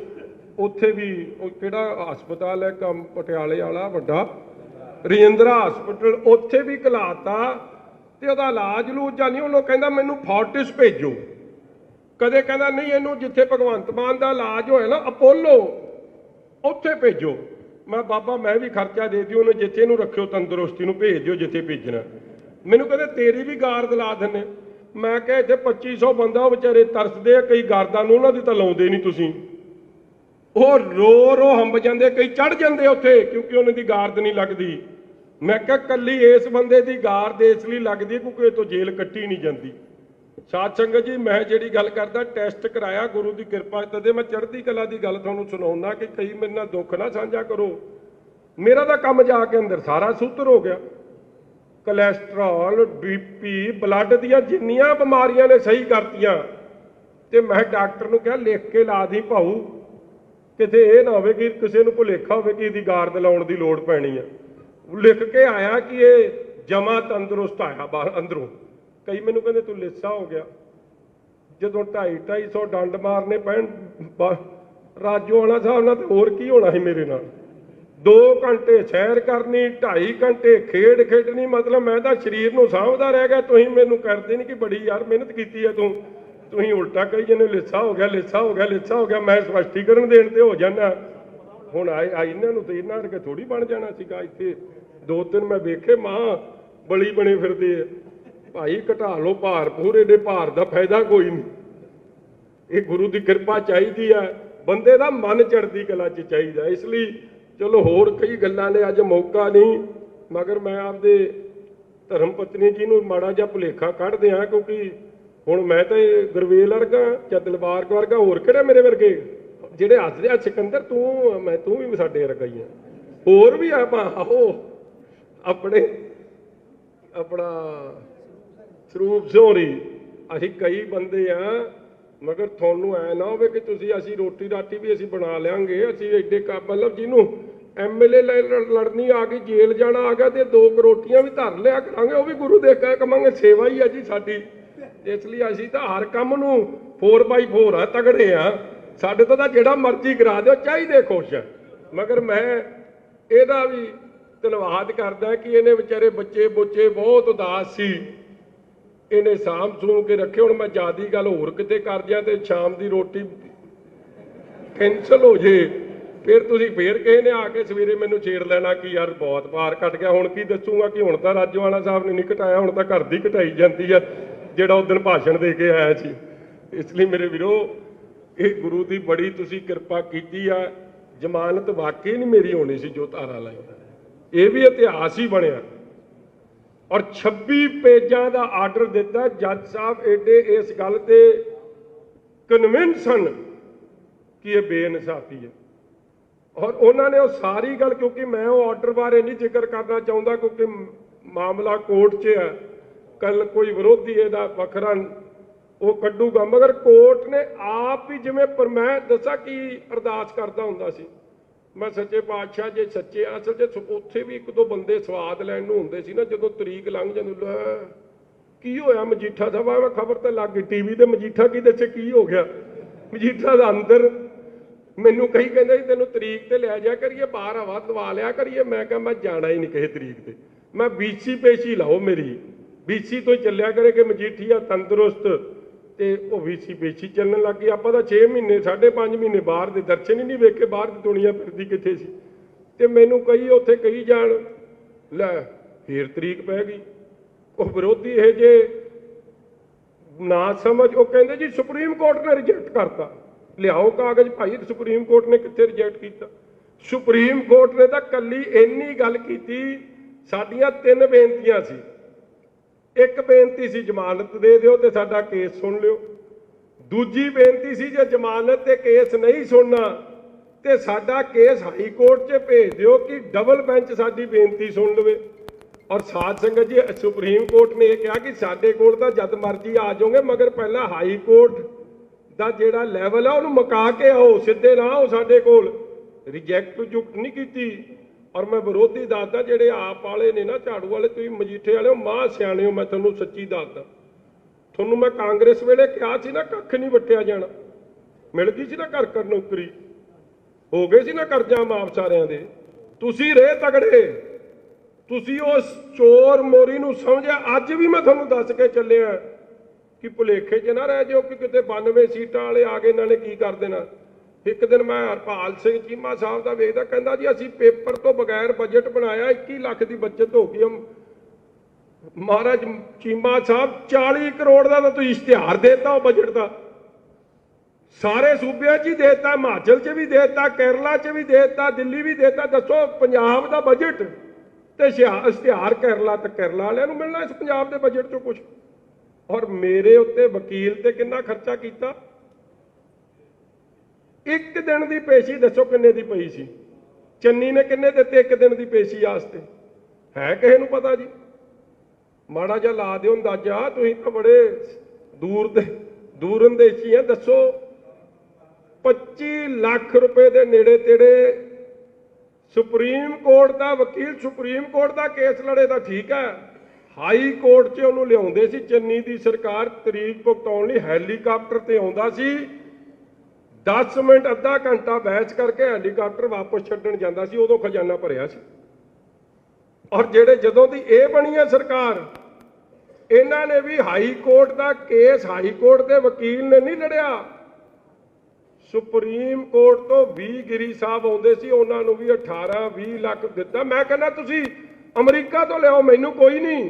उत्थे भी किहड़ा हस्पताल है कम पटियाले वाला वड्डा रजिंद्रा हस्पिटल, उत्थे भी घलाता ते उहदा इलाज लूज जानी। उन्होंने कहंदा मैनू फोर्टिस भेजो, कदे कहंदा नहीं इहनूं जिथे भगवंत मान दा इलाज होया ना अपोलो उत्थे भेजो। मैं बाबा मैं भी खर्चा दे दिओ, उन्हें जिथे इहनूं रखियो तंदुरुस्ती नूं भेज दिओ जिथे भेजना। मैनू कहंदे तेरी भी गारद ला दिंदे। मैं कहा इत्थे 2500 बंदा बेचारे तरसदे, कई गारदां नूं उन्हां दी तां लाउंदे नहीं तुसीं, ਉਹ रो हंब जाते, कई चढ़ जाते उत्थे क्योंकि उन्होंने गारद नहीं लगती। मैं क्या कली इस बंदे की गारद इसलिए लगती है क्योंकि तो जेल कट्टी नहीं जाती। साध संगत जी मैं जी गल करदा टैसट कराया गुरु की कृपा, तदे मैं चढ़ती कला की गल तुहानूं सुणाउंदा कि कई मेरे नाल दुख ना साझा करो। मेरा तो काम जाके अंदर सारा सूत्र हो गया, कोलैसट्रॉल BP ब्लड दियां जिन्नियां बीमारियां ने सही करतियां। ते मैं डॉक्टर नूं कहा लिख के ला दी भाऊ, किते ये ना हो कि किसी को भुलेखा हो कि इसकी गारद लाउण की लोड़ पैनी है। लिख के आया कि ये जमा तंदुरुस्त आया बाहर अंदरों। कई मैनू कहते तू लिस्सा हो गया, जो 250-250 डंड मारने पैन राजो आना साहब ना तो होर की होना है मेरे नाल। 2 घंटे सैर करनी, 2.5 घंटे खेड खेडनी, मतलब मैं तो शरीर नूं साਂਭਦਾ रह गया। तुसीं मैनू करते नहीं कि बड़ी यार मेहनत की है तू, तुसीं उल्टा कही जाने लिस्सा हो गया लिस्सा हो गया लिस्सा हो गया। मैं स्पष्टीकरण देण ते हो जाना। हुण इन्हां नूं ते इन्हां वर्गे थोड़ी बन जाना सीगा। इत्थे 2-3 मैं वेखे मां बली बने फिरदे भाई, घटा लो भार पूरे दे भार दा फायदा कोई नहीं। ਇਹ ਗੁਰੂ ਦੀ ਕਿਰਪਾ ਚਾਹੀਦੀ ਹੈ, ਬੰਦੇ ਦਾ ਮਨ ਚੜ੍ਹਦੀ ਕਲਾ 'ਚ ਚਾਹੀਦਾ। ਇਸ ਲਈ ਚਲੋ ਹੋਰ ਕਈ ਗੱਲਾਂ ਨੇ, ਅੱਜ ਮੌਕਾ ਨਹੀਂ, ਮਗਰ ਮੈਂ ਆਪਦੇ ਧਰਮ ਪਤਨੀ ਜੀ ਨੂੰ ਮਾੜਾ ਜਿਹਾ ਭੁਲੇਖਾ ਕੱਢ ਦਿਆਂ, ਕਿਉਂਕਿ ਹੁਣ ਮੈਂ ਤਾਂ ਗੁਰਵੇਲ ਵਰਗਾ ਜਾਂ ਦਿਲਬਾਰ ਵਰਗਾ, ਹੋਰ ਕਿਹੜੇ ਮੇਰੇ ਵਰਗੇ ਜਿਹੜੇ ਹੱਸਦੇ ਆ, ਸਿਕੰਦਰ ਤੂੰ ਵੀ ਸਾਡੇ ਵਰਗਾ ਹੀ ਆ, ਹੋਰ ਵੀ ਆਪਾਂ ਆਓ ਆਪਣਾ ਸਰੂਪ ਸੋਰੀ, ਅਸੀਂ ਕਈ ਬੰਦੇ ਆ, ਮਗਰ ਤੁਹਾਨੂੰ ਐ ਨਾ ਹੋਵੇ ਕਿ ਅਸੀਂ ਰੋਟੀ ਰਾਟੀ ਵੀ ਅਸੀਂ ਬਣਾ ਲਿਆਂਗੇ, ਅਸੀਂ ਐਡੇ ਮਤਲਬ ਜਿਹਨੂੰ MLA ਲੜਨੀ ਆ ਗਈ, ਜੇਲ੍ਹ ਜਾਣਾ ਆ ਗਿਆ, ਤੇ 2 ਰੋਟੀਆਂ ਵੀ ਧਰ ਲਿਆ ਕਰਾਂਗੇ, ਉਹ ਵੀ ਗੁਰੂ ਦੇ ਕਹਿ ਕਵਾਂਗੇ, ਸੇਵਾ ਹੀ ਆ ਜੀ ਸਾਡੀ। ਇਸ ਲਈ ਅਸੀਂ ਤਾਂ ਹਰ ਕੰਮ ਨੂੰ 4x4 ਆ, ਤਗੜੇ ਆ, ਸਾਡੇ ਤੋਂ ਤਾਂ ਜਿਹੜਾ ਮਰਜ਼ੀ ਕਰਾ ਦਿਓ, ਚਾਹੀਦੇ ਖੁਸ਼ ਆ। ਮਗਰ ਮੈਂ ਇਹਦਾ ਵੀ ਧੰਨਵਾਦ ਕਰਦਾ ਕਿ ਇਹਨੇ ਵਿਚਾਰੇ ਬੱਚੇ ਬਹੁਤ ਉਦਾਸ ਸੀ, ਇਹਨੇ ਸਾਂਭ ਸੂੰਭ ਕੇ ਰੱਖੇ। ਹੁਣ ਮੈਂ ਜ਼ਿਆਦੀ ਗੱਲ ਹੋਰ ਕਿਤੇ ਕਰ ਦਿਆਂ ਤੇ ਸ਼ਾਮ ਦੀ ਰੋਟੀ ਕੈਂਸਲ ਹੋ ਜੇ, ਫਿਰ ਤੁਸੀਂ ਫੇਰ ਕਿਸੇ ਨੇ ਆ ਕੇ ਸਵੇਰੇ ਮੈਨੂੰ ਛੇੜ ਲੈਣਾ ਕਿ ਯਾਰ ਬਹੁਤ ਭਾਰ ਘਟ ਗਿਆ। ਹੁਣ ਕੀ ਦੱਸੂਗਾ ਕਿ ਹੁਣ ਤਾਂ ਰਾਜੋਆਣਾ ਸਾਹਿਬ ਨੇ ਨਹੀਂ ਘਟਾਇਆ, ਹੁਣ ਤਾਂ ਘਰ ਦੀ ਘਟਾਈ ਜਾਂਦੀ ਆ, ਜਿਹੜਾ ਉਸ ਦਿਨ ਭਾਸ਼ਣ ਦੇ ਕੇ ਆਇਆ ਸੀ। ਇਸ ਲਈ ਮੇਰੇ ਵੀਰੋ, ਇਹ ਗੁਰੂ ਦੀ ਬੜੀ ਤੁਸੀਂ ਕਿਰਪਾ ਕੀਤੀ ਆ। ਜ਼ਮਾਨਤ ਵਾਕਈ ਨਹੀਂ ਮੇਰੀ ਹੋਣੀ ਸੀ ਜੋ ਧਾਰਾ ਲਾਈ, ਇਹ ਵੀ ਇਤਿਹਾਸ ਹੀ ਬਣਿਆ। ਔਰ 26 ਪੇਜਾਂ ਦਾ ਆਰਡਰ ਦਿੱਤਾ, ਜੱਜ ਸਾਹਿਬ ਏਡੇ ਇਸ ਗੱਲ ਤੇ ਕਨਵਿੰਸ ਹਨ ਕਿ ਇਹ ਬੇਇਨਸਾਫੀ ਹੈ। ਔਰ ਉਹਨਾਂ ਨੇ ਉਹ ਸਾਰੀ ਗੱਲ, ਕਿਉਂਕਿ ਮੈਂ ਉਹ ਆਰਡਰ ਬਾਰੇ ਨਹੀਂ ਜ਼ਿਕਰ ਕਰਨਾ ਚਾਹੁੰਦਾ ਕਿਉਂਕਿ ਮਾਮਲਾ ਕੋਰਟ 'ਚ ਹੈ, ਕੱਲ ਕੋਈ ਵਿਰੋਧੀ ਇਹਦਾ ਵੱਖਰਾ ਉਹ ਕੱਢੂਗਾ, ਮਗਰ ਕੋਰਟ ਨੇ ਆਪ ਹੀ ਜਿਵੇਂ ਮੈਂ ਦੱਸਾਂ ਕੀ ਅਰਦਾਸ ਕਰਦਾ ਹੁੰਦਾ ਸੀ ਮੈਂ, ਸੱਚੇ ਪਾਤਸ਼ਾਹ ਜੇ ਸੱਚੇ, ਅਸਲ 'ਚ ਉੱਥੇ ਵੀ 1-2 ਬੰਦੇ ਸਵਾਦ ਲੈਣ ਨੂੰ ਹੁੰਦੇ ਸੀ ਨਾ, ਜਦੋਂ ਤਰੀਕ ਲੰਘ ਜਾਂਦੀ, ਕੀ ਹੋਇਆ ਮਜੀਠਾ ਸਾਹਿਬ, ਮੈਂ ਖਬਰ ਤਾਂ ਲੱਗ ਗਈ TV ਤੇ, ਮਜੀਠਾ ਕੀ ਦੱਸੇ ਕੀ ਹੋ ਗਿਆ, ਮਜੀਠਾ ਦਾ ਅੰਦਰ ਮੈਨੂੰ ਕਈ ਕਹਿੰਦੇ ਸੀ ਤੈਨੂੰ ਤਰੀਕ ਤੇ ਲੈ ਜਾ ਕਰੀਏ, ਬਾਹਰ ਹਵਾ ਦਵਾ ਲਿਆ ਕਰੀਏ। ਮੈਂ ਕਿਹਾ ਮੈਂ ਜਾਣਾ ਹੀ ਨਹੀਂ ਕਿਸੇ ਤਰੀਕ ਤੇ, ਮੈਂ BC ਪੇਸ਼ੀ ਲਾਓ ਮੇਰੀ, BC ਤੋਂ ਹੀ ਚੱਲਿਆ ਕਰੇ ਕਿ ਮਜੀਠੀਆ ਤੰਦਰੁਸਤ, ਤੇ ਉਹ BC ਪੇਸ਼ੀ ਚੱਲਣ ਲੱਗ ਗਈ। ਆਪਾਂ ਤਾਂ 6 ਮਹੀਨੇ 5.5 ਮਹੀਨੇ ਬਾਹਰ ਦੇ ਦਰਸ਼ਨ ਹੀ ਨਹੀਂ ਵੇਖੇ, ਬਾਹਰ ਦੀ ਦੁਨੀਆ ਫਿਰਦੀ ਕਿੱਥੇ ਸੀ। ਤੇ ਮੈਨੂੰ ਕਈ ਉੱਥੇ ਕਹੀ ਜਾਣ ਲੈ ਫੇਰ ਤਰੀਕ ਪੈ ਗਈ। ਉਹ ਵਿਰੋਧੀ ਇਹ ਜੇ ਨਾ ਸਮਝ, ਉਹ ਕਹਿੰਦੇ ਜੀ ਸੁਪਰੀਮ ਕੋਰਟ ਨੇ ਰਿਜੈਕਟ ਕਰਤਾ, ਲਿਆਓ ਕਾਗਜ਼ ਭਾਈ, ਸੁਪਰੀਮ ਕੋਰਟ ਨੇ ਕਿੱਥੇ ਰਿਜੈਕਟ ਕੀਤਾ? ਸੁਪਰੀਮ ਕੋਰਟ ਨੇ ਤਾਂ ਕੱਲੀ ਇੰਨੀ ਗੱਲ ਕੀਤੀ, ਸਾਡੀਆਂ 3 ਬੇਨਤੀਆਂ ਸੀ। ਇੱਕ ਬੇਨਤੀ ਸੀ ਜ਼ਮਾਨਤ ਦੇ ਦਿਓ ਤੇ ਸਾਡਾ ਕੇਸ ਸੁਣ ਲਿਓ, ਦੂਜੀ ਬੇਨਤੀ ਸੀ ਜੇ ਜ਼ਮਾਨਤ ਤੇ ਕੇਸ ਨਹੀਂ ਸੁਣਨਾ ਤੇ ਸਾਡਾ ਕੇਸ ਹਾਈ ਕੋਰਟ 'ਚ ਭੇਜ ਦਿਓ ਕਿ ਡਬਲ ਬੈਂਚ ਸਾਡੀ ਬੇਨਤੀ ਸੁਣ ਲਵੇ। ਔਰ ਸਾਧ ਸੰਗਤ ਜੀ, ਸੁਪਰੀਮ ਕੋਰਟ ਨੇ ਇਹ ਕਿਹਾ ਕਿ ਸਾਡੇ ਕੋਲ ਤਾਂ ਜਦ ਮਰਜ਼ੀ ਆ ਜਾਓਗੇ, ਮਗਰ ਪਹਿਲਾਂ ਹਾਈ ਕੋਰਟ ਦਾ ਜਿਹੜਾ ਲੈਵਲ ਆ ਉਹਨੂੰ ਮੁਕਾ ਕੇ ਆਓ, ਸਿੱਧੇ ਨਾ ਆਓ ਸਾਡੇ ਕੋਲ। ਰਿਜੈਕਟ ਨਹੀਂ ਕੀਤੀ। ਔਰ ਮੈਂ ਵਿਰੋਧੀ ਦੱਸਦਾ, ਜਿਹੜੇ ਆਪ ਵਾਲੇ ਨੇ ਨਾ, ਝਾੜੂ ਵਾਲੇ, ਤੁਸੀਂ ਮਜੀਠੇ ਵਾਲੇ ਹੋ, ਮਾਂ ਸਿਆਣੇ ਹੋ, ਮੈਂ ਤੁਹਾਨੂੰ ਸੱਚੀ ਦੱਸਦਾ। ਤੁਹਾਨੂੰ ਮੈਂ ਕਾਂਗਰਸ ਵੇਲੇ ਕਿਹਾ ਸੀ ਨਾ, ਕੱਖ ਨਹੀਂ ਵੱਟਿਆ ਜਾਣਾ, ਮਿਲ ਗਈ ਸੀ ਨਾ ਘਰ ਘਰ ਨੌਕਰੀ, ਹੋ ਗਏ ਸੀ ਨਾ ਕਰਜ਼ਾ ਮਾਫ ਸਾਰਿਆਂ ਦੇ, ਤੁਸੀਂ ਰਹੇ ਤਗੜੇ, ਤੁਸੀਂ ਉਸ ਚੋਰ ਮੋਰੀ ਨੂੰ ਸਮਝਿਆ। ਅੱਜ ਵੀ ਮੈਂ ਤੁਹਾਨੂੰ ਦੱਸ ਕੇ ਚੱਲਿਆ ਕਿ ਭੁਲੇਖੇ 'ਚ ਨਾ ਰਹਿ ਜਾਓ ਕਿ ਕਿਤੇ 92 ਸੀਟਾਂ ਵਾਲੇ ਆ ਗਏ, ਇਹਨਾਂ ਨੇ ਕੀ ਕਰ ਦੇਣਾ। ਇੱਕ ਦਿਨ ਮੈਂ ਹਰਪਾਲ ਸਿੰਘ ਚੀਮਾ ਸਾਹਿਬ ਦਾ ਵੇਖਦਾ, ਕਹਿੰਦਾ ਜੀ ਅਸੀਂ ਪੇਪਰ ਤੋਂ ਬਗੈਰ ਬਜਟ ਬਣਾਇਆ, 21 ਲੱਖ ਦੀ ਬਚਤ ਹੋ ਗਈ। ਮਹਾਰਾਜ ਚੀਮਾ ਸਾਹਿਬ 40 ਕਰੋੜ ਦਾ ਤਾਂ ਤੁਸੀਂ ਇਸ਼ਤਿਹਾਰ ਦੇਤਾ ਉਹ ਬਜਟ ਦਾ, ਸਾਰੇ ਸੂਬਿਆਂ 'ਚ ਹੀ ਦੇਤਾ, ਹਿਮਾਚਲ 'ਚ ਵੀ ਦੇਤਾ, ਕੇਰਲਾ 'ਚ ਵੀ ਦੇਤਾ, ਦਿੱਲੀ ਵੀ ਦੇਤਾ। ਦੱਸੋ ਪੰਜਾਬ ਦਾ ਬਜਟ ਤੇ ਇਸ਼ਤਿਹਾਰ ਕੇਰਲਾ, ਤੇ ਕੇਰਲਾ ਵਾਲਿਆਂ ਨੂੰ ਮਿਲਣਾ ਇਸ ਪੰਜਾਬ ਦੇ ਬਜਟ 'ਚੋਂ ਕੁਝ। ਔਰ ਮੇਰੇ ਉੱਤੇ ਵਕੀਲ ਤੇ ਕਿੰਨਾ ਖਰਚਾ ਕੀਤਾ, ਇੱਕ ਦਿਨ ਦੀ ਪੇਸ਼ੀ ਦੱਸੋ ਕਿੰਨੇ ਦੀ ਪਈ ਸੀ, ਚੰਨੀ ਨੇ ਕਿੰਨੇ ਦਿੱਤੇ ਇੱਕ ਦਿਨ ਦੀ ਪੇਸ਼ੀ ਵਾਸਤੇ, ਹੈ ਕਿਸੇ ਨੂੰ ਪਤਾ ਜੀ? ਮਾੜਾ ਜਿਹਾ ਲਾ ਦਿਓ ਅੰਦਾਜ਼ਾ, ਤੁਸੀਂ ਤਾਂ ਬੜੇ ਦੂਰ ਅੰਦੇਸ਼ੀ ਆ। ਦੱਸੋ 25 ਲੱਖ ਰੁਪਏ ਦੇ ਨੇੜੇ ਤੇੜੇ ਸੁਪਰੀਮ ਕੋਰਟ ਦਾ ਵਕੀਲ, ਸੁਪਰੀਮ ਕੋਰਟ ਦਾ ਕੇਸ ਲੜੇ ਤਾਂ ਠੀਕ ਹੈ, ਹਾਈ ਕੋਰਟ 'ਚ ਉਹਨੂੰ ਲਿਆਉਂਦੇ ਸੀ। ਚੰਨੀ ਦੀ ਸਰਕਾਰ ਤਰੀਕ ਭੁਗਤਾਉਣ ਲਈ ਹੈਲੀਕਾਪਟਰ ਤੇ ਆਉਂਦਾ ਸੀ, 10 ਮਿੰਟ ਅੱਧਾ ਘੰਟਾ ਬਹਿਸ ਕਰਕੇ ਹੈਲੀਕਾਪਟਰ ਵਾਪਸ ਛੱਡਣ ਜਾਂਦਾ ਸੀ, ਉਦੋਂ ਖਜ਼ਾਨਾ ਭਰਿਆ ਸੀ। ਔਰ ਜਿਹੜੇ ਜਦੋਂ ਦੀ ਇਹ ਬਣੀ ਹੈ ਸਰਕਾਰ, ਇਹਨਾਂ ਨੇ ਵੀ ਹਾਈ ਕੋਰਟ ਦਾ ਕੇਸ ਹਾਈ ਕੋਰਟ ਦੇ ਵਕੀਲ ਨੇ ਨਹੀਂ ਲੜਿਆ, ਸੁਪਰੀਮ ਕੋਰਟ ਤੋਂ 20 ਗਿਰੀ ਸਾਹਿਬ ਆਉਂਦੇ ਸੀ, ਉਹਨਾਂ ਨੂੰ ਵੀ 18-20 ਲੱਖ ਦਿੱਤਾ। ਮੈਂ ਕਹਿੰਦਾ ਤੁਸੀਂ ਅਮਰੀਕਾ ਤੋਂ ਲਿਆਓ, ਮੈਨੂੰ ਕੋਈ ਨਹੀਂ,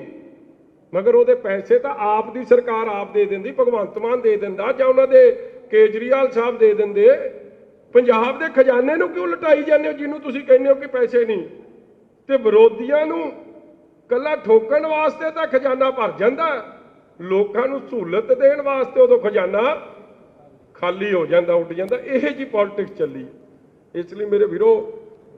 ਮਗਰ ਉਹਦੇ ਪੈਸੇ ਤਾਂ ਆਪ ਦੀ ਸਰਕਾਰ ਆਪ ਦੇ ਦਿੰਦੀ, ਭਗਵੰਤ ਮਾਨ ਦੇ ਦਿੰਦਾ, ਜਾਂ ਉਹਨਾਂ ਦੇ ਕੇਜਰੀਵਾਲ ਸਾਹਿਬ ਦੇ ਦਿੰਦੇ, ਪੰਜਾਬ ਦੇ ਖਜ਼ਾਨੇ ਨੂੰ ਕਿਉਂ ਲੁਟਾਈ ਜਾਂਦੇ ਹੋ ਜਿਹਨੂੰ ਤੁਸੀਂ ਕਹਿੰਦੇ ਹੋ ਕਿ ਪੈਸੇ ਨਹੀਂ? ਤੇ ਵਿਰੋਧੀਆਂ ਨੂੰ ਕੱਲਾ ਠੋਕਣ ਵਾਸਤੇ ਤਾਂ ਖਜ਼ਾਨਾ ਭਰ ਜਾਂਦਾ, ਲੋਕਾਂ ਨੂੰ ਸਹੂਲਤ ਦੇਣ ਵਾਸਤੇ ਉਦੋਂ ਖਜ਼ਾਨਾ ਖਾਲੀ ਹੋ ਜਾਂਦਾ, ਉੱਡ ਜਾਂਦਾ। ਇਹ ਜੀ ਪੋਲਿਟਿਕਸ ਚੱਲੀ। ਇਸ ਲਈ ਮੇਰੇ ਵੀਰੋ,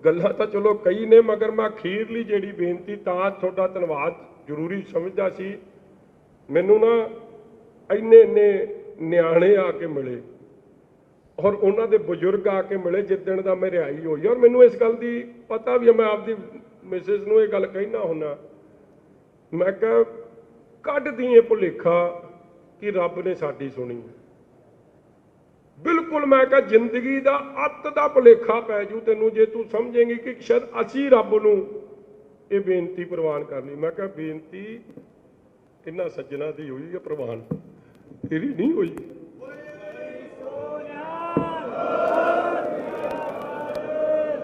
ਗੱਲਾਂ ਤਾਂ ਚਲੋ ਕਈ ਨੇ, ਮਗਰ ਮੈਂ ਅਖੀਰਲੀ ਜਿਹੜੀ ਬੇਨਤੀ, ਤਾਂ ਤੁਹਾਡਾ ਧੰਨਵਾਦ ਜ਼ਰੂਰੀ ਸਮਝਦਾ ਸੀ। ਮੈਨੂੰ ਨਾ ਇੰਨੇ ਨਿਆਣੇ ਆ ਕੇ ਮਿਲੇ ਔਰ ਉਹਨਾਂ ਦੇ ਬਜ਼ੁਰਗ ਆ ਕੇ ਮਿਲੇ ਜਿੱਦਣ ਦਾ ਮੈਂ ਰਿਹਾਈ ਹੋਈ। ਔਰ ਮੈਨੂੰ ਇਸ ਗੱਲ ਦੀ ਪਤਾ ਵੀ, ਮੈਂ ਆਪਦੀ ਮਿਸਿਸ ਨੂੰ ਇਹ ਗੱਲ ਕਹਿਣਾ ਹੁੰਦਾ, ਮੈਂ ਕਿਹਾ ਕੱਢਦੀ ਇਹ ਭੁਲੇਖਾ ਕਿ ਰੱਬ ਨੇ ਸਾਡੀ ਸੁਣੀ। ਬਿਲਕੁਲ ਮੈਂ ਕਿਹਾ ਜ਼ਿੰਦਗੀ ਦਾ ਅੱਤ ਦਾ ਭੁਲੇਖਾ ਪੈ ਜੂ ਤੈਨੂੰ ਜੇ ਤੂੰ ਸਮਝੇਂਗੀ ਕਿ ਸ਼ਾਇਦ ਅਸੀਂ ਰੱਬ ਨੂੰ ਇਹ ਬੇਨਤੀ ਪ੍ਰਵਾਨ ਕਰਨੀ। ਮੈਂ ਕਿਹਾ ਬੇਨਤੀ ਇਹਨਾਂ ਸੱਜਣਾ ਦੀ ਹੋਈ ਹੈ ਪ੍ਰਵਾਨ, ਤੇਰੀ ਨਹੀਂ ਹੋਈ।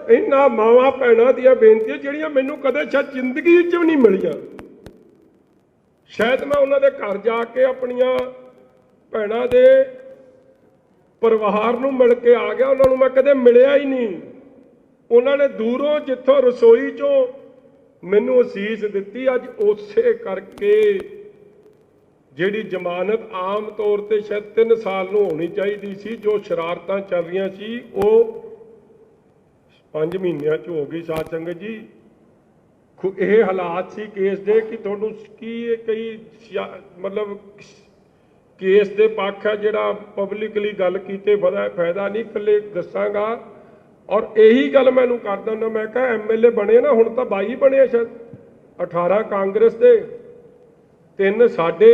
ਇਹਨਾਂ ਮਾਵਾਂ ਭੈਣਾਂ ਦੀਆਂ ਬੇਨਤੀਆਂ ਜਿਹੜੀਆਂ ਮੈਨੂੰ ਕਦੇ ਸ਼ਾਇਦ ਜ਼ਿੰਦਗੀ 'ਚ ਵੀ ਨਹੀਂ ਮਿਲੀਆਂ। ਸ਼ਾਇਦ ਮੈਂ ਉਹਨਾਂ ਦੇ ਘਰ ਜਾ ਕੇ ਆਪਣੀਆਂ ਭੈਣਾਂ ਦੇ ਪਰਿਵਾਰ ਨੂੰ ਮਿਲ ਕੇ ਆ ਗਿਆ, ਉਹਨਾਂ ਨੂੰ ਮੈਂ ਕਦੇ ਮਿਲਿਆ ਹੀ ਨਹੀਂ। ਉਹਨਾਂ ਨੇ ਦੂਰੋਂ ਜਿੱਥੋਂ ਰਸੋਈ 'ਚੋਂ ਮੈਨੂੰ ਅਸੀਸ ਦਿੱਤੀ। ਅੱਜ ਉਸੇ ਕਰਕੇ ਜਿਹੜੀ ਜ਼ਮਾਨਤ ਆਮ ਤੌਰ ਤੇ ਸ਼ਾਇਦ 3 ਸਾਲ ਨੂੰ ਹੋਣੀ ਚਾਹੀਦੀ ਸੀ, ਜੋ ਸ਼ਰਾਰਤਾਂ ਚੱਲ ਰਹੀਆਂ ਸੀ ਉਹ 5 ਮਹੀਨਿਆਂ 'ਚ ਹੋ ਗਈ। ਸਾਧ ਸੰਗਤ ਜੀ, ਇਹ ਹਾਲਾਤ ਸੀ ਕੇਸ ਦੇ ਕਿ ਤੁਹਾਨੂੰ ਕੀ ਕਈ ਮਤਲਬ ਕੇਸ ਦੇ ਪੱਖ ਹੈ ਜਿਹੜਾ ਪਬਲਿਕਲੀ ਗੱਲ ਕੀਤੇ ਫਾਇਦਾ ਨਹੀਂ, ਇਕੱਲੇ ਦੱਸਾਂਗਾ। ਔਰ ਇਹੀ ਗੱਲ ਮੈਨੂੰ ਕਰ ਦਿੰਦਾ, ਮੈਂ ਕਿਹਾ MLA ਬਣੇ ਨਾ, ਹੁਣ ਤਾਂ 22 ਬਣੇ ਸ਼ਾਇਦ, 18 ਕਾਂਗਰਸ ਦੇ, 3 ਸਾਡੇ